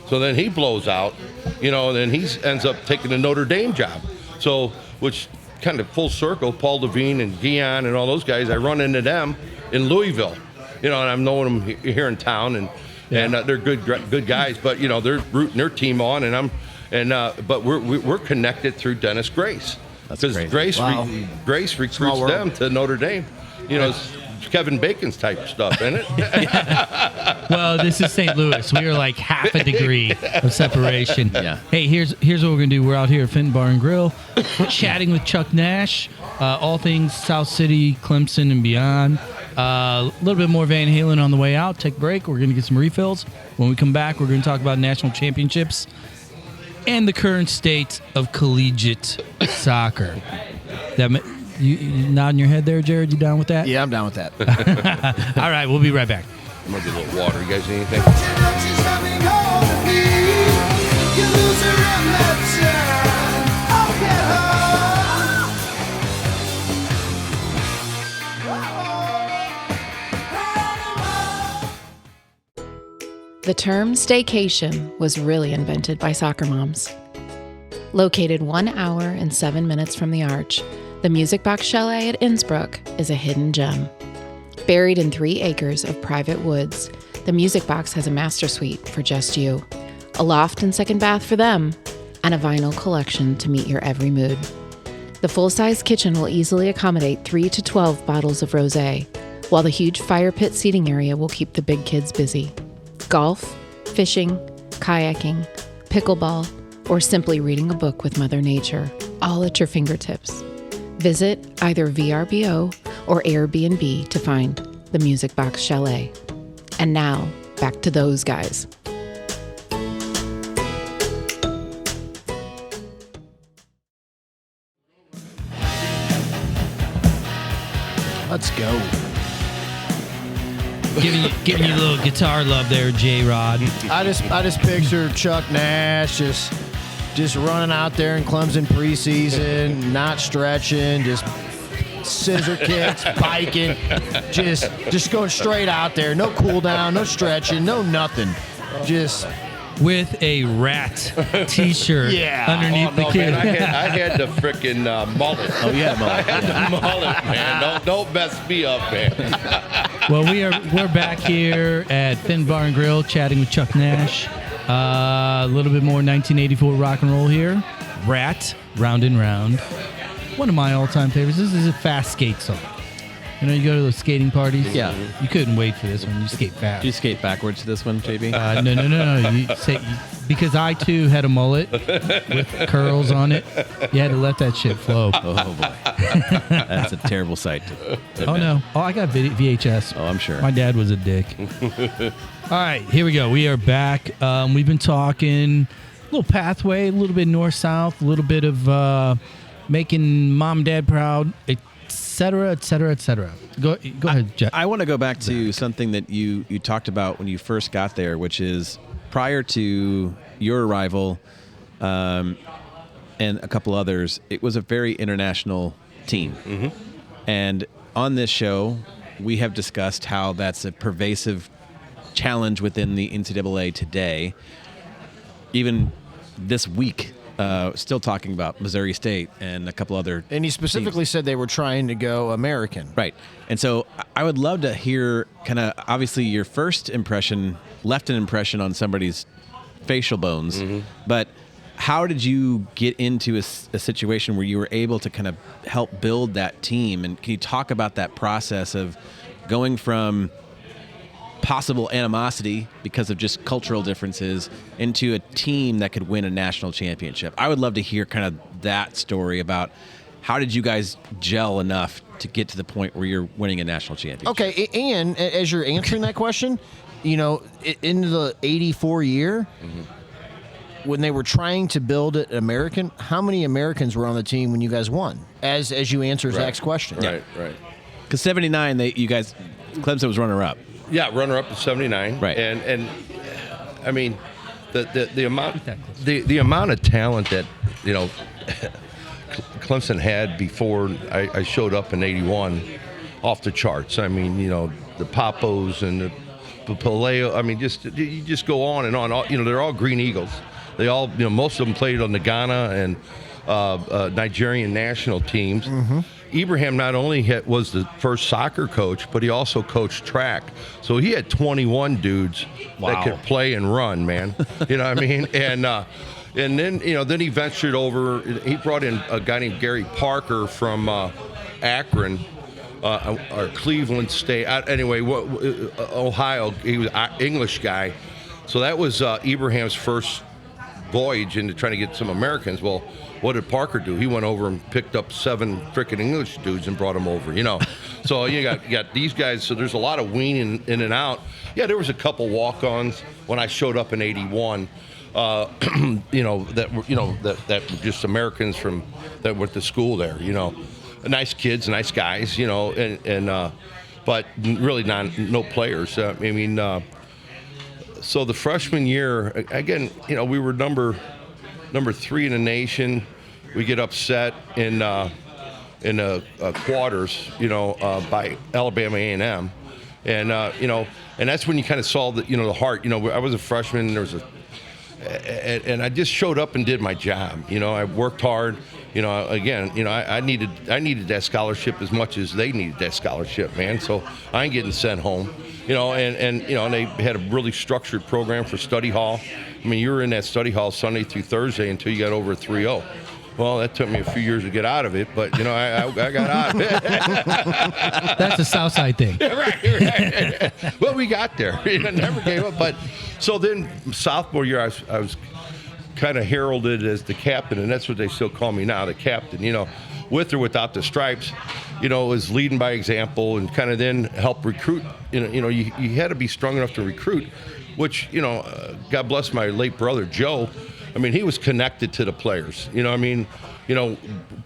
So then he blows out, and then he ends up taking the Notre Dame job. So, which kind of full circle, Paul Devine and Guion and all those guys, I run into them in Louisville, and I've known them here in town, and they're good guys, but they're rooting their team on, but we're connected through Dennis Grace. Because Grace recruits them to Notre Dame. It's Kevin Bacon's type of stuff, isn't it? Well, this is St. Louis. We are like half a degree of separation. Yeah. Hey, here's what we're going to do. We're out here at Fenton Bar and Grill chatting with Chuck Nash, all things South City, Clemson, and beyond. A little bit more Van Halen on the way out. Take a break. We're going to get some refills. When we come back, we're going to talk about national championships and the current state of collegiate soccer. You nodding your head there, Jared? You down with that? Yeah, I'm down with that. All right, we'll be right back. I'm going to get a little water. You guys need anything? The term staycation was really invented by soccer moms. Located 1 hour and 7 minutes from the Arch, the Music Box Chalet at Innsbruck is a hidden gem. Buried in 3 acres of private woods, the Music Box has a master suite for just you, a loft and second bath for them, and a vinyl collection to meet your every mood. The full-size kitchen will easily accommodate 3 to 12 bottles of rosé, while the huge fire pit seating area will keep the big kids busy. Golf, fishing, kayaking, pickleball, or simply reading a book with Mother Nature, all at your fingertips. Visit either VRBO or Airbnb to find the Music Box Chalet. And now, back to those guys. Let's go. Giving you a little guitar love there, J-Rod. I just picture Chuck Nash just running out there in Clemson preseason, not stretching, just scissor kicks, biking, just going straight out there. No cool down, no stretching, no nothing. Just with a rat T-shirt underneath the kid. Man, I had the frickin' mullet. Oh, yeah, mullet. I had the mullet, man. Don't mess me up, man. Well, we're back here at Thin Bar and Grill chatting with Chuck Nash. A little bit more 1984 rock and roll here. Rat, Round and Round. One of my all-time favorites. This is a fast skate song. You know, you go to those skating parties. Yeah. You couldn't wait for this one. You skate fast. Do you skate backwards to this one, JB? No. Because I, too, had a mullet with curls on it. You had to let that shit flow. Oh, boy. That's a terrible sight. Oh, no. Oh, I got VHS. Oh, I'm sure. My dad was a dick. All right, here we go. We are back. We've been talking a little pathway, a little bit north-south, a little bit of making mom and dad proud, et cetera, et cetera, et cetera. Go ahead, Jeff. I want to go back to something that you talked about when you first got there, which is prior to your arrival and a couple others, it was a very international team. Mm-hmm. And on this show, we have discussed how that's a pervasive challenge within the NCAA today. Even this week, still talking about Missouri State and a couple other And he specifically teams. said they were trying to go American. Right. And so I would love to hear kind of, obviously, your first impression left an impression on somebody's facial bones. Mm-hmm. But how did you get into a situation where you were able to kind of help build that team? And can you talk about that process of going from possible animosity because of just cultural differences into a team that could win a national championship? I would love to hear kind of that story about how did you guys gel enough to get to the point where you're winning a national championship? Okay, and as you're answering that question, you know, in the 84 year, when they were trying to build it American, how many Americans were on the team when you guys won? As you answer Zach's question. Right. Because 79, you guys, Clemson was runner-up. Yeah, runner-up in 79. Right. And I mean, the amount of talent that, you know, Clemson had before I showed up in 81, off the charts. I mean, you know, the Papos and the Paleo. I mean, you just go on and on. You know, they're all Green Eagles. They all, you know, most of them played on the Ghana and Nigerian national teams. Mm-hmm. Ibrahim not only was the first soccer coach, but he also coached track. So he had 21 dudes that could play and run, man. You know what I mean? And then, you know, then he ventured over. He brought in a guy named Gary Parker from Akron, or Cleveland State. Anyway, Ohio. He was an English guy. So that was Ibrahim's first voyage into trying to get some Americans. Well, what did Parker do? He went over and picked up 7 freaking English dudes and brought them over, you know. So you got these guys. So there's a lot of weaning in and out. Yeah, there was a couple walk-ons when I showed up in 81. You know, that were just Americans that went to school there, you know. Nice kids, nice guys, you know, and but really no players. I mean, so the freshman year, again, you know, we were number 3 in the nation. We get upset in the quarters, you know, by Alabama A&M, and you know, and that's when you kind of saw the heart. You know, I was a freshman, and there was and I just showed up and did my job. You know, I worked hard. You know, again, you know, I needed that scholarship as much as they needed that scholarship, man. So I ain't getting sent home. You know, and you know, and they had a really structured program for study hall. I mean, you were in that study hall Sunday through Thursday until you got over a 3.0. Well, that took me a few years to get out of it, but, you know, I got out of it. That's a Southside thing. Right. Well, we got there. It never gave up. But so then sophomore year, I was kind of heralded as the captain, and that's what they still call me now, the captain. You know, with or without the stripes, you know, was leading by example and kind of then help recruit. You know, you had to be strong enough to recruit, which, you know, God bless my late brother, Joe. I mean, he was connected to the players. You know, I mean, you know,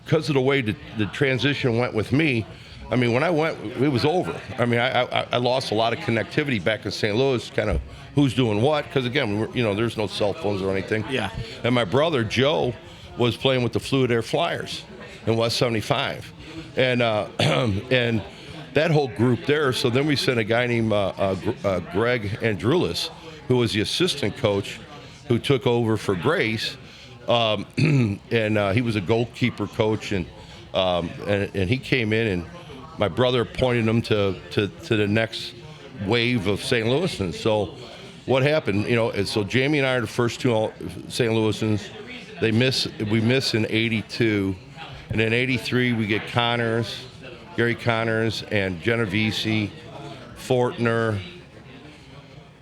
because of the way the transition went with me, I mean, when I went, it was over. I mean, I lost a lot of connectivity back in St. Louis, kind of who's doing what, because again, there's no cell phones or anything. Yeah. And my brother Joe was playing with the Fluid Air Flyers in West 75, and and that whole group there. So then we sent a guy named Greg Andrulis, who was the assistant coach, who took over for Grace, and he was a goalkeeper coach, and he came in, and my brother pointed him to the next wave of St. Louisans. So what happened, and so Jamie and I are the first two St. Louisans. We miss in '82, and in '83 we get Gary Connors, and Genovese, Fortner.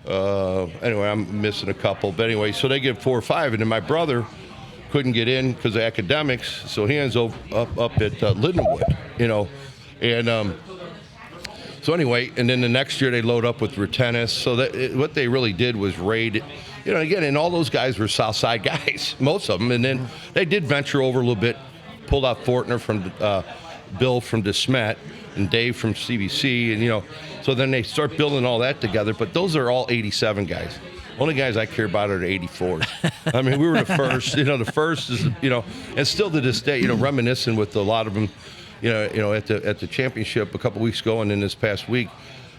Anyway, I'm missing a couple, but anyway, so they get 4 or 5, and then my brother couldn't get in because of academics, so he ends up at Lindenwood, and so anyway, and then the next year they load up with Retennis. So what they really did was raid, again, and all those guys were South Side guys, most of them, and then they did venture over a little bit, pulled out Fortner from Bill from DeSmet and Dave from CBC, and so then they start building all that together. But those are all 87 guys. Only guys I care about are the 84s. I mean, we were the first. The first is and still to this day, reminiscing with a lot of them. At the championship a couple weeks ago, and then this past week,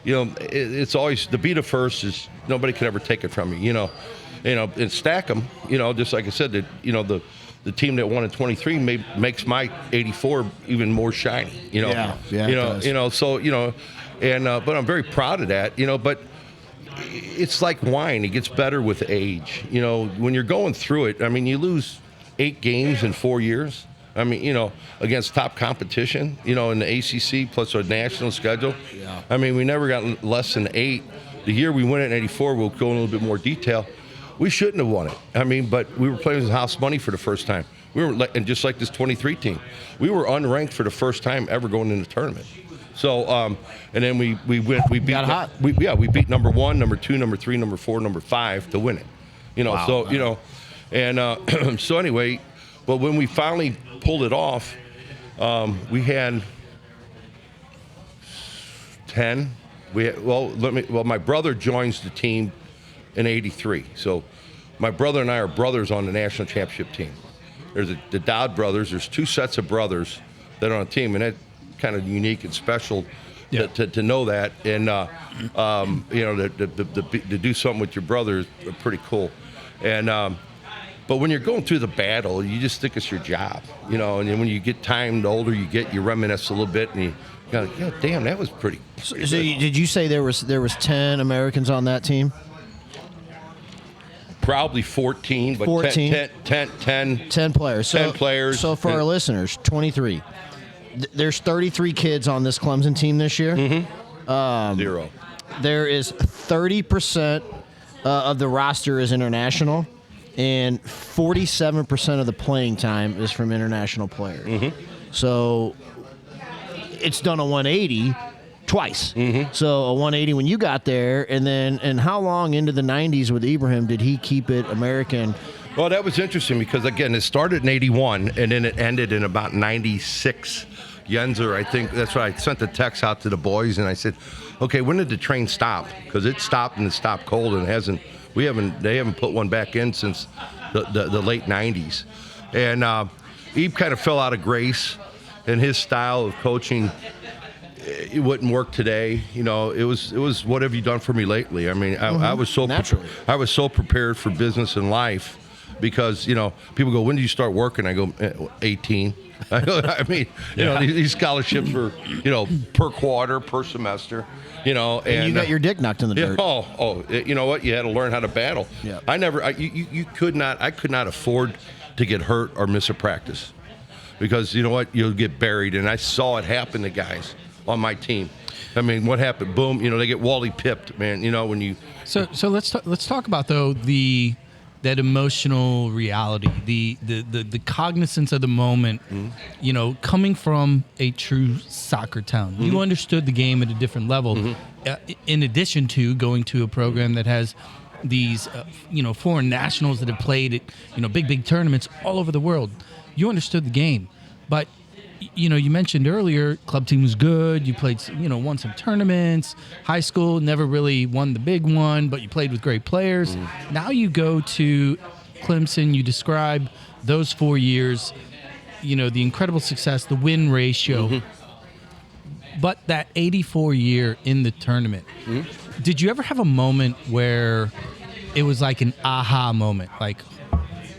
it's always to be the first is nobody could ever take it from you. And stack them. Just like I said, that the team that won in 23 makes my 84 even more shiny. So but I'm very proud of that. But it's like wine; it gets better with age. When you're going through it, I mean, you lose 8 games in 4 years. I mean, against top competition, in the ACC plus our national schedule. Yeah. I mean, we never got less than 8. The year we won it in '84, we'll go in a little bit more detail. We shouldn't have won it. I mean, but we were playing with house money for the first time. We were, and just like this 23 team, we were unranked for the first time ever going in the tournament. So, and then we beat got hot. We beat number 1, number 2, number 3, number 4, number 5 to win it. Wow. So and so anyway, but when we finally pulled it off, we had 10. My brother joins the team in '83. So my brother and I are brothers on the national championship team. There's the Dowd brothers. There's 2 sets of brothers that are on the team, and that's kind of unique and special to know that. And to do something with your brother is pretty cool. And but when you're going through the battle, you just think it's your job, And then when you get time, the older you get, you reminisce a little bit, and you go, God damn, that was pretty. So did you say there was 10 Americans on that team? Probably 14, but 14. 10 players. 10 players. So for our listeners, 23. There's 33 kids on this Clemson team this year. Mm-hmm. 0. There is 30% of the roster is international, and 47% of the playing time is from international players. Mm-hmm. So it's done a 180 twice. Mm-hmm. So a 180 when you got there, and how long into the 90s with Ibrahim did he keep it American? Well, that was interesting because, again, it started in '81, and then it ended in about '96. Yenzer, I think, that's why I sent the text out to the boys, and I said, okay, when did the train stop? Because it stopped, and it stopped cold, and they haven't put one back in since the late '90s. And Ebe kind of fell out of grace, and his style of coaching, it wouldn't work today. It was what have you done for me lately? I mean, I was so prepared for business and life because, people go, when did you start working? I go, 18. I mean, these scholarships were, per quarter, per semester, and you got your dick knocked in the dirt. You know what? You had to learn how to battle. Yeah. I could not afford to get hurt or miss a practice because you know what? You'll get buried. And I saw it happen to guys on my team. I mean, what happened? Boom, they get Wally pipped, man, when you. So let's talk about though that emotional reality, the cognizance of the moment, coming from a true soccer town. Mm-hmm. You understood the game at a different level, in addition to going to a program that has these, foreign nationals that have played at, big tournaments all over the world. You understood the game, but you mentioned earlier, club team was good. You played, won some tournaments. High school, never really won the big one, but you played with great players. Now you go to Clemson. You describe those 4 years, the incredible success, the win ratio. But that 84 year in the tournament, did you ever have a moment where it was like an aha moment? Like,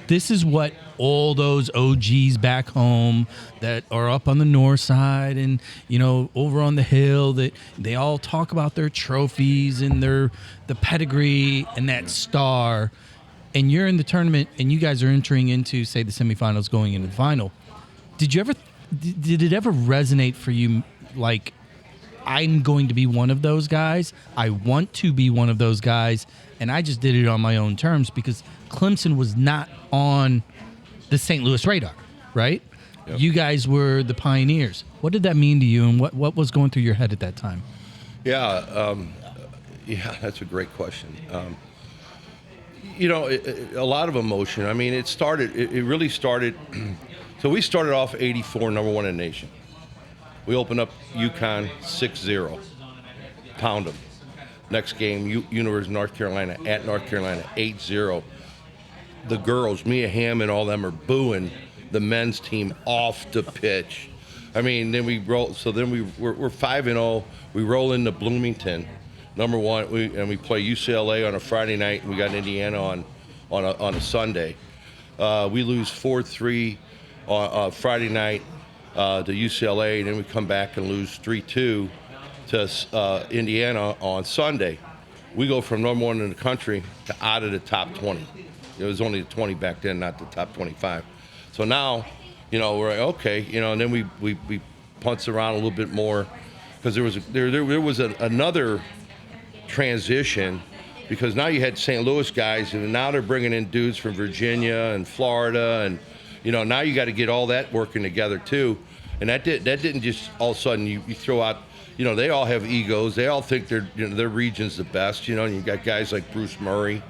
this is what all those OGs back home that are up on the north side and, over on the hill, that they all talk about their trophies and the pedigree and that star. And you're in the tournament and you guys are entering into, say, the semifinals, going into the final. Did it ever resonate for you, like, I'm going to be one of those guys, I want to be one of those guys, and I just did it on my own terms because Clemson was not on the St. Louis radar, right? Yep. You guys were the pioneers. What did that mean to you, and what was going through your head at that time? Yeah, that's a great question. A lot of emotion. I mean, it really started. So we started off 84, number one in the nation. We opened up UConn 6-0, pound them. Next game, University of North Carolina at North Carolina 8-0. The girls, Mia Hamm and all them, are booing the men's team off the pitch. I mean, then we roll. So then we're 5-0. We roll into Bloomington, number one, and we play UCLA on a Friday night. And we got Indiana on a Sunday. We lose 4-3 on Friday night to UCLA, and then we come back and lose 3-2 to Indiana on Sunday. We go from number one in the country to out of the top 20. It was only the 20 back then, not the top 25. So now, we're like, okay, and then we punts around a little bit more because there was another transition, because now you had St. Louis guys, and now they're bringing in dudes from Virginia and Florida, and now you got to get all that working together too. And that didn't just all of a sudden you throw out. They all have egos. They all think their region's the best. And you got guys like Bruce Murray.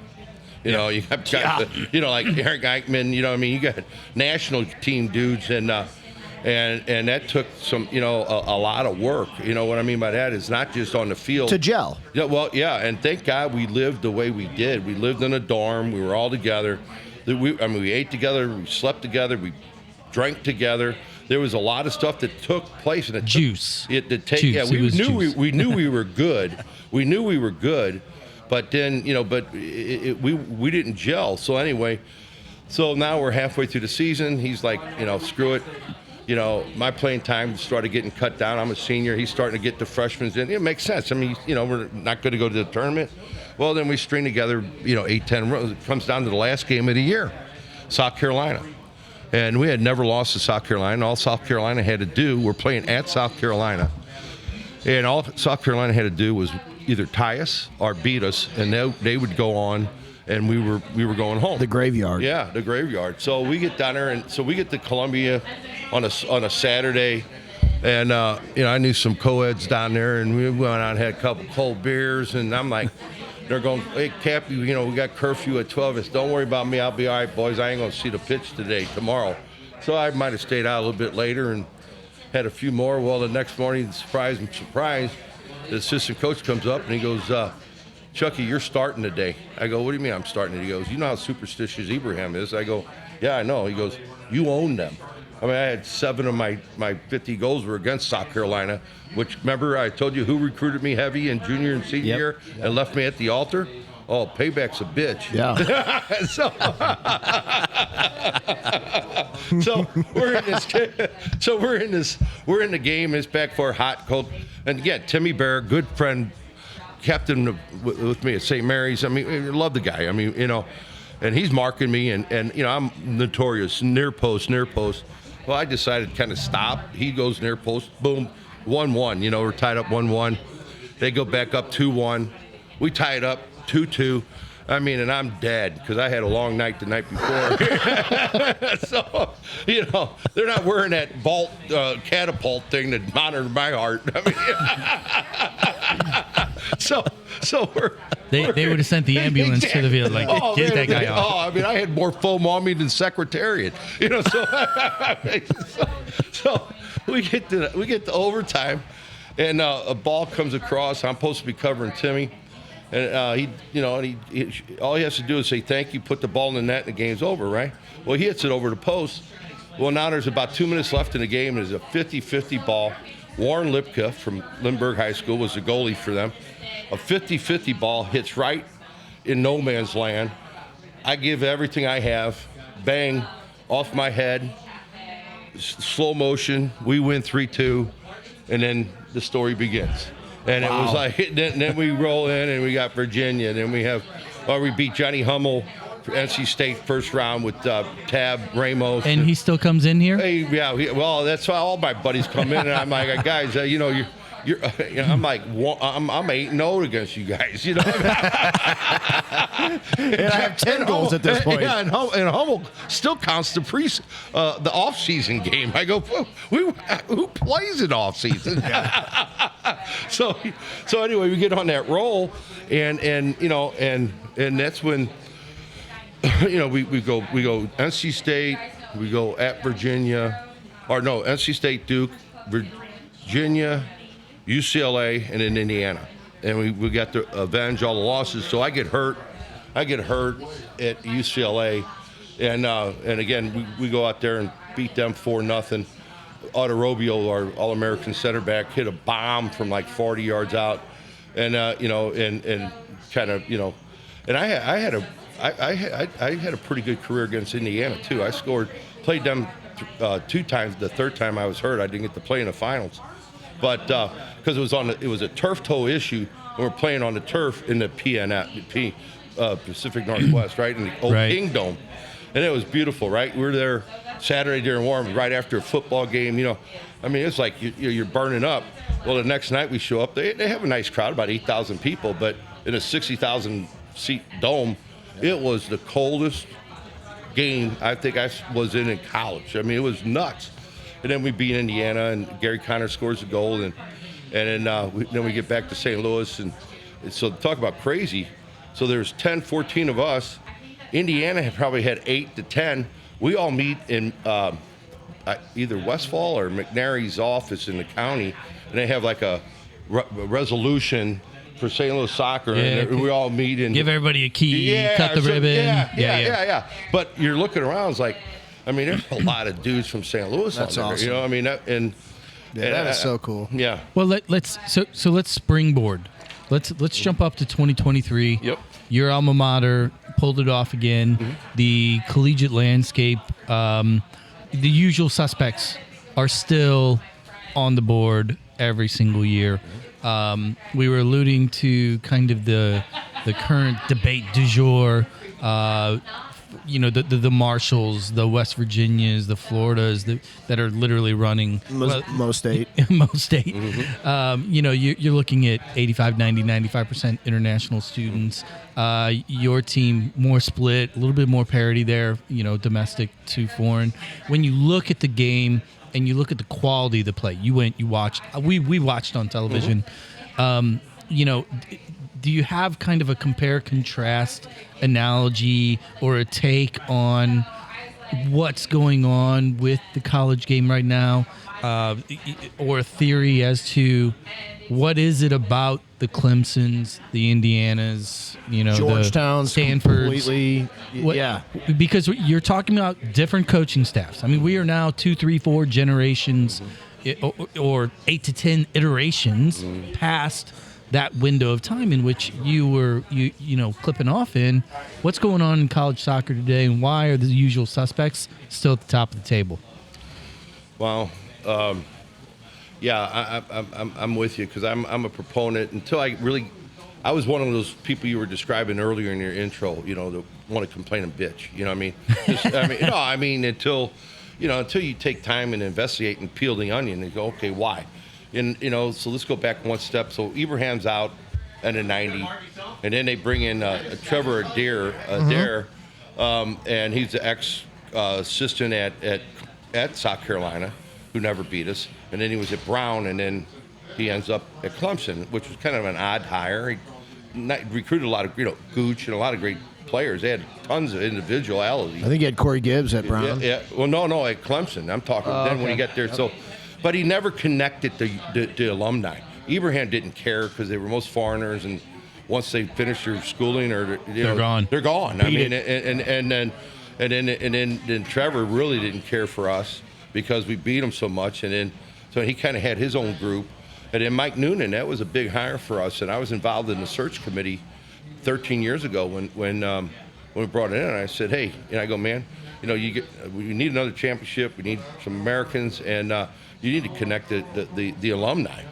You got guys, like Eric Eichmann. You got national team dudes, and that took some, a lot of work. What I mean by that is not just on the field to gel. Yeah, well, yeah, and thank God we lived the way we did. We lived in a dorm. We were all together. We ate together. We slept together. We drank together. There was a lot of stuff that took place, and Juice. We knew we were good. We knew we were good, but then we didn't gel. So anyway, now we're halfway through the season. He's like, screw it. My playing time started getting cut down. I'm a senior. He's starting to get the freshmen in. It makes sense. I mean, we're not going to go to the tournament. Well, then we string together, 8-10 rows. It comes down to the last game of the year, South Carolina. And we had never lost to South Carolina. All South Carolina had to do, we're playing at South Carolina, and all South Carolina had to do was either tie us or beat us, and they would go on, and we were going home. The graveyard. Yeah, the graveyard. So we get down there, and so we get to Columbia on a Saturday, and I knew some co-eds down there, and we went out and had a couple cold beers, and I'm like, they're going, hey, Cap, we got curfew at 12. It's, don't worry about me. I'll be all right, boys. I ain't going to see the pitch tomorrow. So I might have stayed out a little bit later and had a few more. Well, the next morning, surprise, the assistant coach comes up and he goes, Chucky, you're starting today. I go, what do you mean I'm starting? He goes, you know how superstitious Ibrahim is? I go, yeah, I know. He goes, you own them. I mean, I had 7 of my 50 goals were against South Carolina, which, remember, I told you who recruited me heavy in junior and senior year and left me at the altar? Oh, payback's a bitch. Yeah. So we're in the game. It's back for hot, cold. And again, Timmy Bear, good friend, captain with me at St. Mary's. I mean, I love the guy. I mean, and he's marking me, and I'm notorious, near post. Well, I decided to kind of stop. He goes near post, boom, 1-1. We're tied up 1-1. They go back up 2-1. We tie it up 2-2. I mean, and I'm dead because I had a long night the night before. So, they're not wearing that catapult thing that monitored my heart. I mean, so they would have sent the ambulance to the field, like, get that guy off. Oh, I mean, I had more foam on me than Secretariat, we get to overtime, and a ball comes across. I'm supposed to be covering Timmy, and he all he has to do is say thank you, put the ball in the net, and the game's over, right? Well, he hits it over the post. Well, now there's about 2 minutes left in the game. There's a 50-50 ball. Warren Lipka from Lindbergh High School was the goalie for them. A 50-50 ball hits right in no man's land. I give everything I have. Bang, off my head. Slow motion. We win 3-2. And then the story begins. And It was like, then we roll in and we got Virginia. Then we beat Johnny Hummel for NC State first round with Tab Ramos. And he still comes in here? Hey, yeah. Well, that's why all my buddies come in. And I'm like, guys, you're I'm like, I'm 8-0 against you guys, you know. And I have 10 goals at this point. Yeah, and Hummel still counts the off-season game. I go, who plays an off-season? So anyway, we get on that roll, and that's when we go NC State, we go at Virginia, or no, NC State, Duke, Virginia, UCLA, and then Indiana, and we got to avenge all the losses. So I get hurt at UCLA, and again we go out there and beat them 4-0. Autorobio, our All-American center back, hit a bomb from like 40 yards out, and kind of and I had a pretty good career against Indiana too. I played them 2 times. The third time I was hurt, I didn't get to play in the finals. But because it was a turf toe issue, and we're playing on the turf in the Pacific Northwest, right, in the old King Dome, and it was beautiful, right? We were there Saturday during warm, right after a football game. I mean, it's like you're burning up. Well, the next night we show up, they have a nice crowd, about 8,000 people, but in a 60,000 seat dome, it was the coldest game I think I was in college. I mean, it was nuts. And then we beat Indiana, and Gary Conner scores a goal, and then we get back to St. Louis, and so talk about crazy. So there's 10, 14 of us. Indiana had probably had 8 to 10. We all meet in either Westfall or McNary's office in the county, and they have like a resolution for St. Louis soccer, and we all meet and give everybody a key, cut the ribbon. Yeah. But you're looking around, it's like, I mean, there's a lot of dudes from St. Louis. That's on there, awesome. I mean, that is so cool. Yeah. Well, let's springboard. Let's jump up to 2023. Yep. Your alma mater pulled it off again. Mm-hmm. The collegiate landscape, the usual suspects are still on the board every single year. We were alluding to kind of the current debate du jour. The Marshalls, the West Virginias, the Floridas that are literally running Mo State. Mo State. Mm-hmm. You're looking at 85, 90, 95% international students. Your team more split, a little bit more parity there, domestic to foreign. When you look at the game and you look at the quality of the play, you watched. We watched on television. Mm-hmm. Do you have kind of a compare-contrast analogy or a take on what's going on with the college game right now, or a theory as to what is it about the Clemsons, the Indianas, Georgetown's, the Stanfords, completely, yeah. Because you're talking about different coaching staffs. I mean, we are now 2, 3, 4 generations, or 8 to 10 iterations past that window of time in which you were clipping off in. What's going on in college soccer today, and why are the usual suspects still at the top of the table? Well, I'm with you, because I'm a proponent. Until I was one of those people you were describing earlier in your intro, that want to complain and bitch. You know what I mean? Until you take time and investigate and peel the onion and go, okay, why? And so let's go back one step. So Ibrahim's out at a 90, and then they bring in Trevor Adair, and he's the ex-assistant at South Carolina, who never beat us. And then he was at Brown, and then he ends up at Clemson, which was kind of an odd hire. He recruited a lot of Gooch and a lot of great players. They had tons of individuality. I think he had Corey Gibbs at Brown. Yeah. Well, no, at Clemson. I'm talking. Then when he got there, so. but he never connected the alumni. Ibrahim didn't care because they were most foreigners, and once they finished their schooling or They're gone. They're gone. I mean, and then Trevor really didn't care for us because we beat him so much, and then so he kind of had his own group. And then Mike Noonan, that was a big hire for us, and I was involved in the search committee 13 years ago when we brought it in. And I said, hey, and I go, man, we need another championship. We need some Americans, and you need to connect the alumni,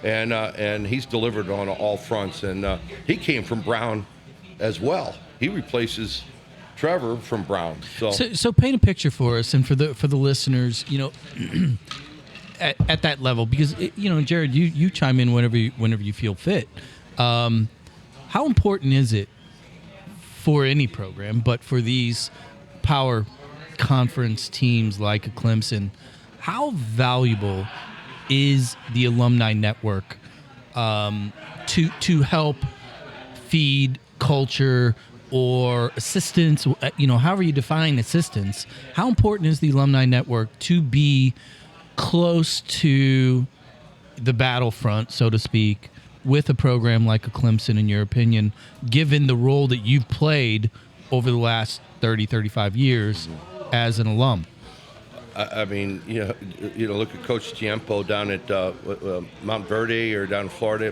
And he's delivered on all fronts, and he came from Brown as well. He replaces Trevor from Brown. So paint a picture for us and for the listeners, at that level, because Jared, you chime in whenever you feel fit. How important is it for any program, but for these power conference teams like a Clemson? How valuable is the alumni network to help feed culture or assistance? However you define assistance. How important is the alumni network to be close to the battlefront, so to speak, with a program like a Clemson, in your opinion, given the role that you've played over the last 30, 35 years as an alum? I mean, look at Coach Tiempo down at Mount Verde or down in Florida,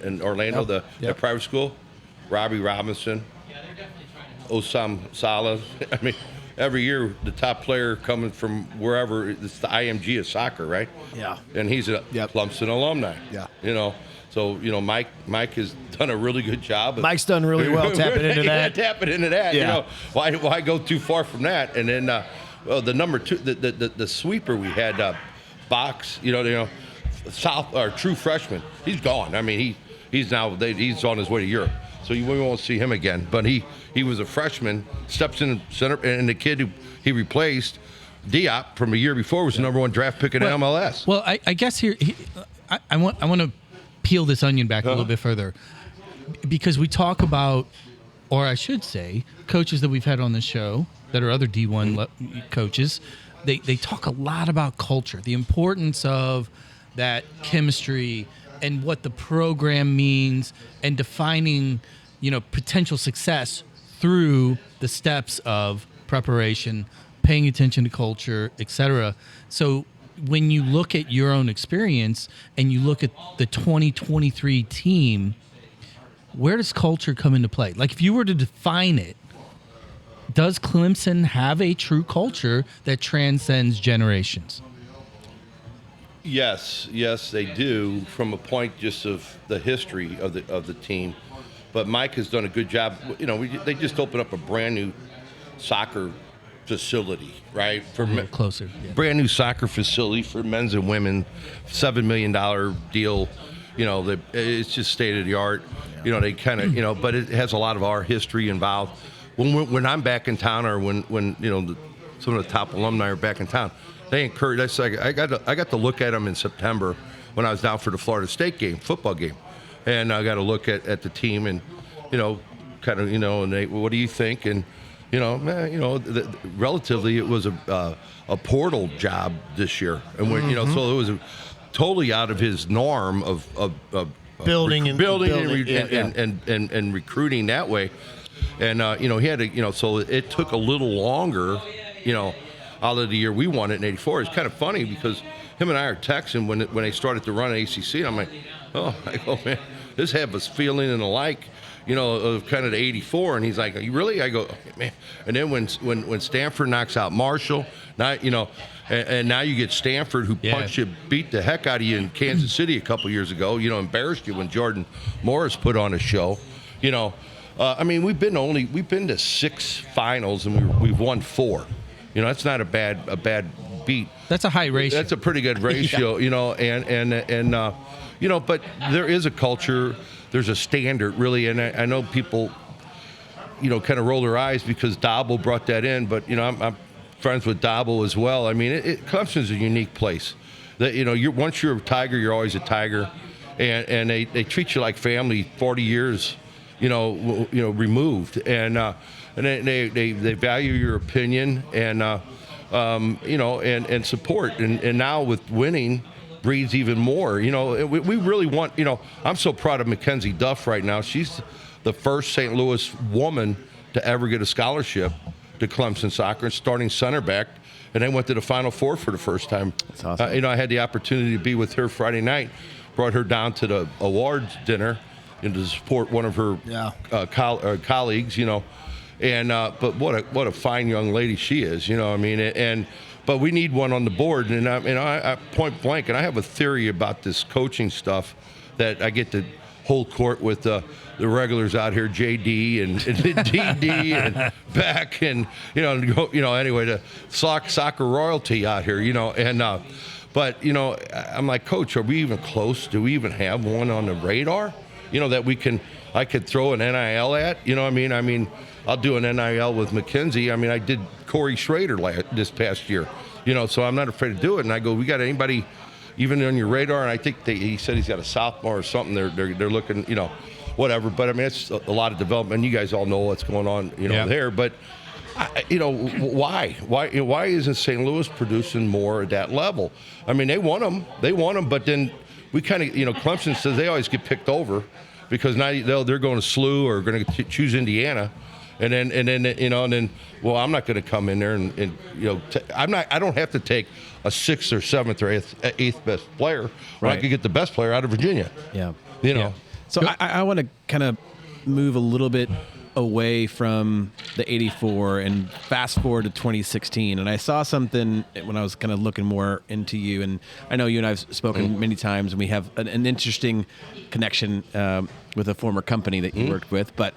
in Orlando, the private school. Robbie Robinson, Osam Salah. I mean, every year the top player coming from wherever, it's the IMG of soccer, right? Yeah. And he's a Clemson alumni. Yeah. So Mike has done a really good job. Mike's done really well tapping into that. Tapping into that. Yeah. Why go too far from that? And then the number two, the sweeper we had, Box. South or true freshman. He's gone. I mean, he's on his way to Europe. So we won't see him again. But he was a freshman, steps in center, and the kid who he replaced, Diop, from a year before, was the number one draft pick in MLS. Well, I guess here I want to peel this onion back a little bit further, because we talk about, or I should say, coaches that we've had on the show that are other D1 coaches. They talk a lot about culture, the importance of that chemistry and what the program means, and defining, potential success through the steps of preparation, paying attention to culture, etc. So when you look at your own experience and you look at the 2023 team, where does culture come into play? Like, if you were to define it, does Clemson have a true culture that transcends generations? Yes, they do, from a point just of the history of the team. But Mike has done a good job. They just opened up a brand new soccer facility, right? Closer. Yeah. Brand new soccer facility for men's and women, $7 million deal. It's just state of the art. They kind of, but it has a lot of our history involved. When I'm back in town, or when some of the top alumni are back in town, they encourage. I got to look at them in September when I was down for the Florida State football game, and I got to look at the team and kind of and they, what do you think? And relatively it was a portal job this year, and so it was totally out of his norm of building and recruiting that way. And he had to, so it took a little longer, out of the year we won it in '84. It's kind of funny because him and I are texting when they started to run ACC, and I'm like, I go, man, this had us feeling and alike, of kind of the '84. And he's like, you really? I go, man. And then when Stanford knocks out Marshall, now and now you get Stanford, who punched you, beat the heck out of you in Kansas City a couple years ago. Embarrassed you when Jordan Morris put on a show. We've been to 6 finals and we've won 4. That's not a bad beat. That's a high ratio. That's a pretty good ratio. But there is a culture. There's a standard, really, and I know people, kind of roll their eyes because Dobble brought that in. But I'm friends with Dobble as well. Clemson's a unique place. That once you're a Tiger, you're always a Tiger, and they treat you like family. 40 years. removed, and they value your opinion, and and support. And now with winning breeds even more. We really want, I'm so proud of Mackenzie Duff right now. She's the first St. Louis woman to ever get a scholarship to Clemson soccer, starting center back. And they went to the Final Four for the first time. That's awesome. I had the opportunity to be with her Friday night, brought her down to the awards dinner and to support one of her colleagues, And but what a fine young lady she is, but we need one on the board, and I point blank, and I have a theory about this coaching stuff that I get to hold court with the regulars out here, JD and DD and Beck, and anyway, the soccer royalty out here, but I'm like, Coach, are we even close? Do we even have one on the radar? That I could throw an NIL at. I mean, I'll do an NIL with McKenzie. I mean, I did Corey Schrader this past year. So I'm not afraid to do it. And I go, we got anybody even on your radar? And I think he said he's got a sophomore or something. They're looking, whatever. But I mean, it's a lot of development. You guys all know what's going on, there. But why isn't St. Louis producing more at that level? I mean, they want them, but then we kind of, Clemson says they always get picked over because now they're going to SLU or going to choose Indiana. And then, well, I'm not going to come in there and I don't have to take a 6th or 7th or 8th best player. Right. I could get the best player out of Virginia. Yeah. Yeah. So I want to kind of move a little bit away from the 84 and fast forward to 2016. And I saw something when I was kind of looking more into you. And I know you and I've spoken many times, and we have an interesting connection with a former company that you worked with. But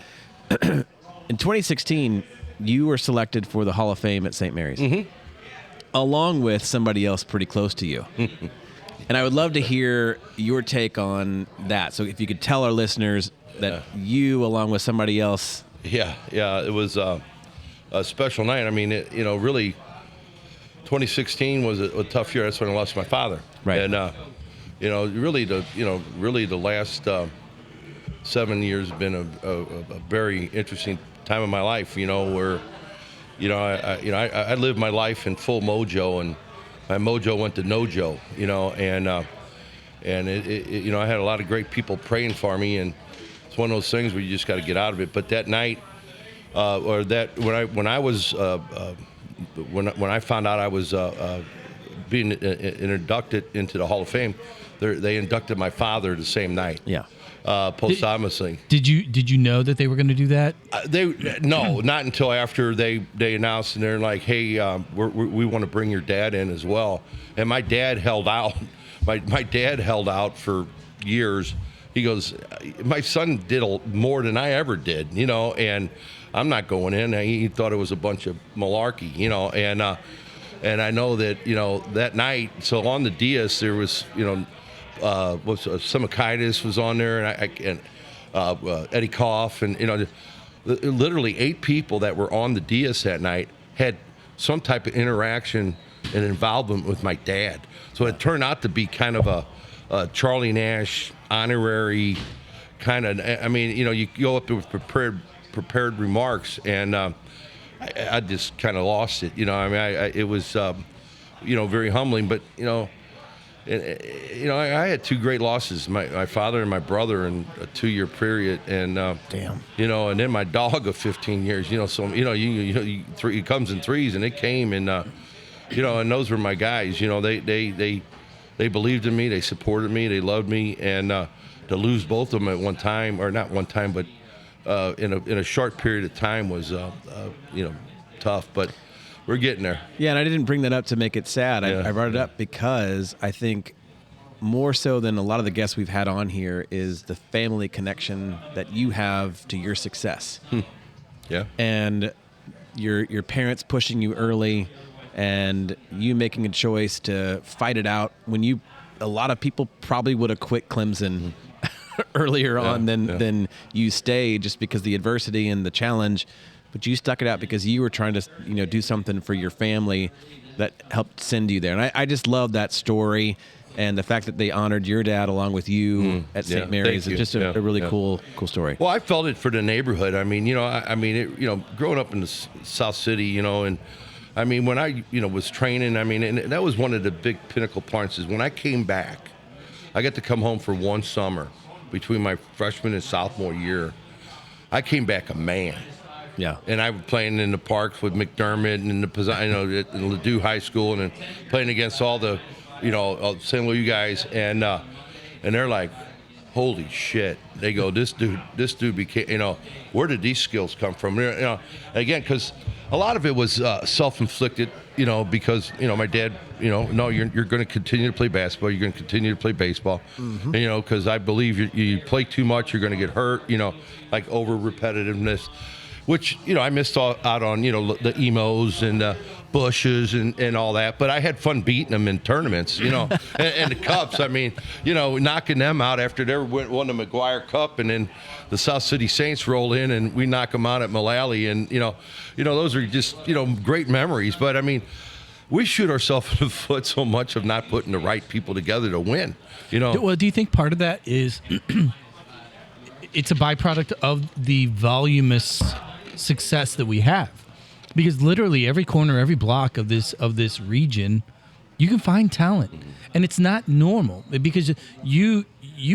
in 2016, you were selected for the Hall of Fame at St. Mary's, along with somebody else pretty close to you. And I would love to hear your take on that. So if you could tell our listeners that you, along with somebody else. Yeah, it was a special night. I mean, really, 2016 was a tough year. That's when I lost my father. Right. And really the last 7 years have been a very interesting time of my life. Where I lived my life in full mojo, and my mojo went to no-jo. And I had a lot of great people praying for me, and it's one of those things where you just got to get out of it. But that night, when I found out I was being inducted into the Hall of Fame, they inducted my father the same night. Yeah. Posthumously. Did you know that they were going to do that? No, not until after they announced, and they're like, "Hey, we want to bring your dad in as well." And my dad held out. My dad held out for years. He goes, "My son did more than I ever did, and I'm not going in." And he thought it was a bunch of malarkey, and I know that that night. So on the dais there was Semikitis was on there, and Eddie Koff, and literally 8 people that were on the dais that night had some type of interaction and involvement with my dad. So it turned out to be kind of a Charlie Nash honorary kind of. I mean, you go up with prepared remarks, and I just kind of lost it. It was very humbling, but I had 2 great losses, my father and my brother in a 2-year period, and and then my dog of 15 years. So it comes in threes, and it came, and and those were my guys. They believed in me, they supported me, they loved me, and to lose both of them at one time, or not one time, but in a short period of time was tough, but we're getting there. Yeah, and I didn't bring that up to make it sad. I brought it up because I think more so than a lot of the guests we've had on here is the family connection that you have to your success. Yeah. And your parents pushing you early, and you making a choice to fight it out when a lot of people probably would have quit Clemson earlier on than you stayed, just because the adversity and the challenge. But you stuck it out because you were trying to, do something for your family that helped send you there. And I just love that story, and the fact that they honored your dad along with you at St. Mary's. It's just a really cool story. Well, I felt it for the neighborhood. I mean, growing up in the South City, and I mean, when I, was training, I mean, and that was one of the big pinnacle points is when I came back, I got to come home for one summer between my freshman and sophomore year. I came back a man. Yeah. And I was playing in the parks with McDermott and at Ladue High School and then playing against all the, St. Louis guys. And they're like, holy shit. They go, this dude became, where did these skills come from? Again, because a lot of it was self-inflicted, because, my dad, no, you're going to continue to play basketball. You're going to continue to play baseball, because I believe you play too much, you're going to get hurt, like over repetitiveness, which, I missed out on, the emos and bushes and all that. But I had fun beating them in tournaments, and the Cups. I mean, knocking them out after they won the McGuire Cup, and then the South City Saints roll in and we knock them out at Mullally. And, those are just, great memories. But, I mean, we shoot ourselves in the foot so much of not putting the right people together to win, Well, do you think part of that is it's a byproduct of the voluminous success that we have? Because literally every corner, every block of this region, you can find talent, and it's not normal because you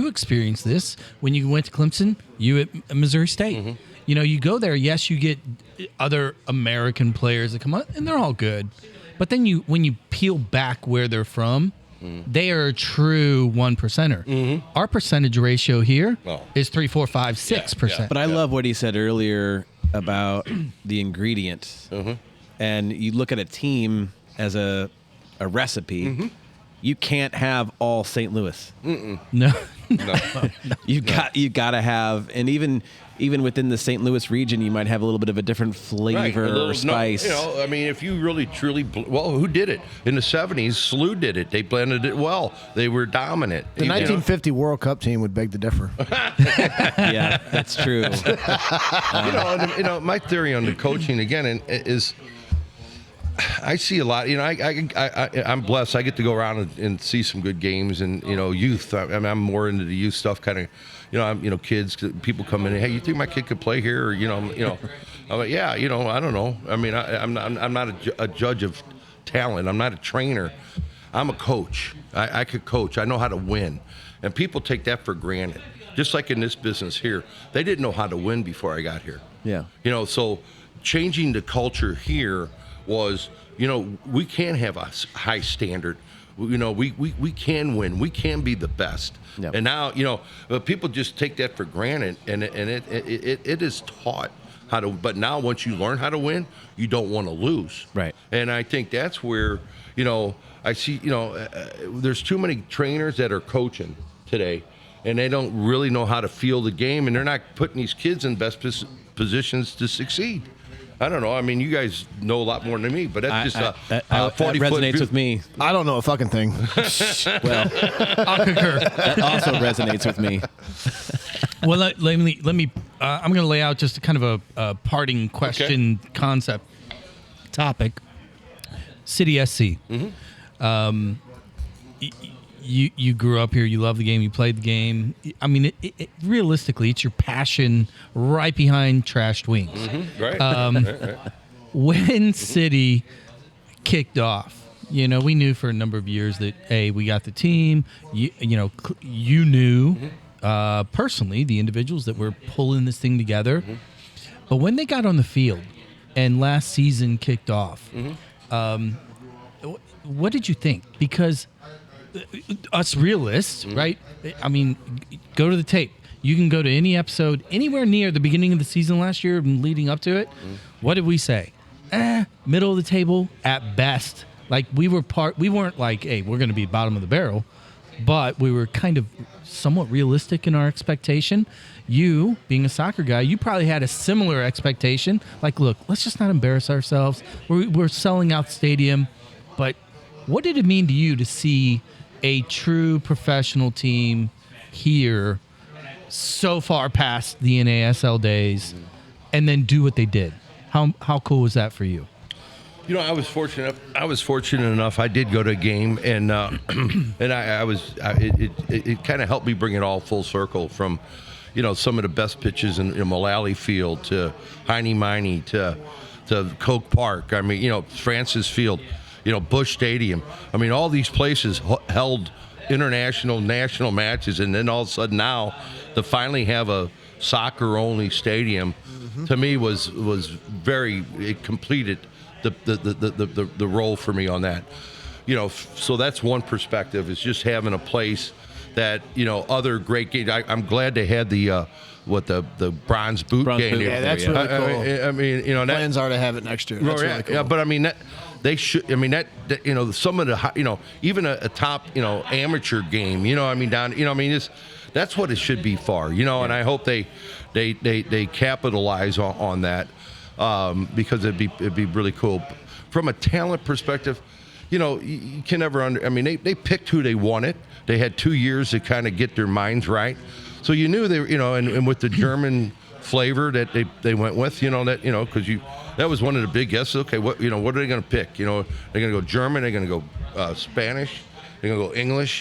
experienced this when you went to Clemson, you at Missouri State. You go there. Yes, you get other American players that come up, and they're all good. But then when you peel back where they're from, they are a true 1%er. Our percentage ratio here is 3, 4, 5, 6%. But I love what he said earlier about the ingredients. And you look at a team as a recipe. You can't have all St. Louis. No. You got to have, and even within the St. Louis region, you might have a little bit of a different flavor or spice. I mean, if you really truly, who did it in the '70s? SLU did it. They blended it well. They were dominant. The 1950 World Cup team would beg to differ. Yeah, that's true. My theory on the coaching again is. I see a lot. I'm blessed. I get to go around and see some good games, and youth. I'm more into the youth stuff, kind of. Kids, people come in. Hey, you think my kid could play here? Or I'm like, yeah. I don't know. I mean, I'm not a judge of talent. I'm not a trainer. I'm a coach. I could coach. I know how to win, and people take that for granted. Just like in this business here, they didn't know how to win before I got here. Yeah. So changing the culture here was, we can have a high standard. We can win. We can be the best. Yep. And now, people just take that for granted, and it is taught how to. But now, once you learn how to win, you don't want to lose. Right. And I think that's where, I see, there's too many trainers that are coaching today, and they don't really know how to feel the game, and they're not putting these kids in best positions to succeed. I don't know. I mean, you guys know a lot more than me, but that's just that 40 resonates with me. I don't know a fucking thing. Well, I'll concur. that also resonates with me. Well, let me. I'm going to lay out just a kind of a parting question concept topic. City SC. You grew up here. You love the game. You played the game. I mean, realistically, it's your passion right behind Trashed Wings. Right. Right. When City kicked off, we knew for a number of years that we got the team. You knew personally the individuals that were pulling this thing together. But when they got on the field and last season kicked off, what did you think? Because us realists, right? I mean, go to the tape. You can go to any episode anywhere near the beginning of the season last year and leading up to it. What did we say? Middle of the table at best. Like we weren't like, hey, we're going to be bottom of the barrel, but we were kind of somewhat realistic in our expectation. You, being a soccer guy, you probably had a similar expectation. Like, look, let's just not embarrass ourselves. We're selling out the stadium. But what did it mean to you to see a true professional team here so far past the NASL days and then do what they did? How cool was that for you? I was fortunate enough. I did go to a game, and it kind of helped me bring it all full circle from, some of the best pitches in Mullally Field to Heine Miney to to Coke Park. I mean, Francis Field, Busch Stadium. I mean, all these places held international, national matches, and then all of a sudden now to finally have a soccer-only stadium, to me was very. It completed the role for me on that. So that's one perspective, is just having a place that other great games. I'm glad they had the bronze boot game. Yeah, that's really cool. I mean, plans are to have it next year. That's really cool. Yeah, but I mean that they should. I mean that some of the even a top amateur game. That's what it should be for. And I hope they capitalize on that because it'd be really cool. From a talent perspective, you can never they picked who they wanted. They had 2 years to kind of get their minds right. So you knew they were, and with the German flavor that they went with, because that was one of the big guesses. Okay, what are they going to pick? They're going to go German, they're going to go Spanish, they're going to go English.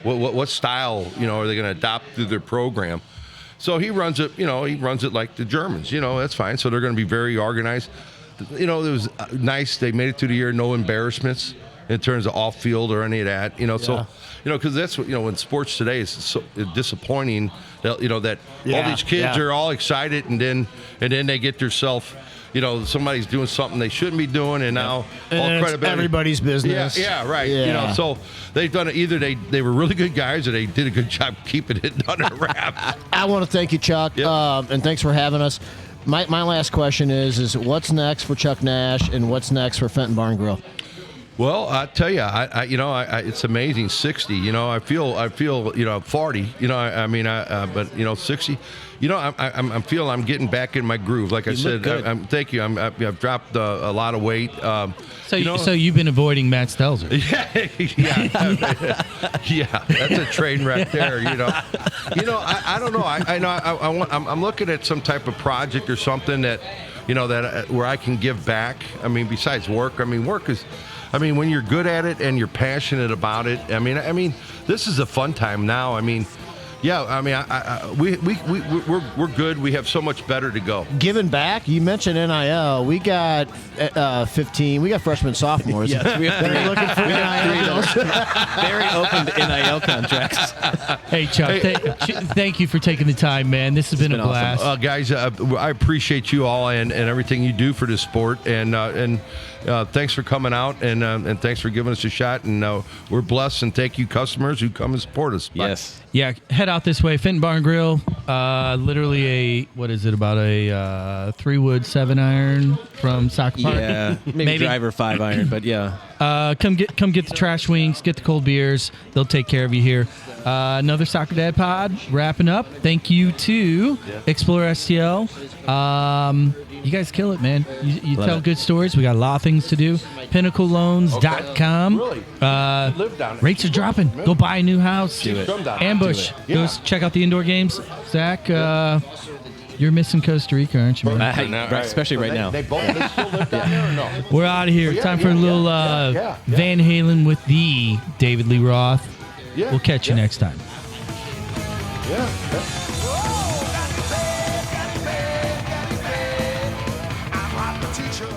What style are they going to adopt through their program? So he runs it, like the Germans. That's fine. So they're going to be very organized. It was nice. They made it through the year, no embarrassments in terms of off field or any of that. So. Because that's what when sports today is so disappointing that all these kids are all excited and then they get themselves somebody's doing something they shouldn't be doing and now all credibility everybody's business. Yeah, right. Yeah. So they've done it. Either they were really good guys or they did a good job keeping it under wraps. I want to thank you, Chuck, and thanks for having us. My last question is what's next for Chuck Nash and what's next for Fenton Barn Grill? Well, I tell you, it's amazing. 60, I feel 40, but 60, I feel I'm getting back in my groove. Like I said, thank you. I've dropped a lot of weight. So you've been avoiding Matt Stelzer. Yeah, that's a train wreck there. I don't know. I'm looking at some type of project or something that, where I can give back. I mean, besides work. I mean, work is. When you're good at it and you're passionate about it, this is a fun time now. We're good. We have so much better to go. Giving back, you mentioned NIL. We got 15. We got freshmen, sophomores. Yes, we have three. Looking for NIL. Very open to NIL contracts. Hey, Chuck, thank you for taking the time, man. This has been a blast. Awesome. Guys, I appreciate you all and everything you do for this sport. And thanks for coming out and thanks for giving us a shot. And we're blessed, and thank you, customers who come and support us. Yes. Yeah, head out this way. Fenton Barn Grill, literally about a 3-wood 7-iron from Soccer Park. Yeah, maybe driver 5-iron, but yeah. Come get the trash wings, get the cold beers. They'll take care of you here. Another Soccer Dad Pod wrapping up. Thank you to Explore STL. You guys kill it, man. You tell good stories. We got a lot of things to do. PinnacleLoans.com. Really? Live down there. Rates are dropping. Go buy a new house. Do it. Ambush. Go check out the indoor games. Zach, you're missing Costa Rica, aren't you, man? Especially right now. They still live down there or no? We're out of here. Time for a little Van Halen with the David Lee Roth. We'll catch you next time. Yeah. Teacher.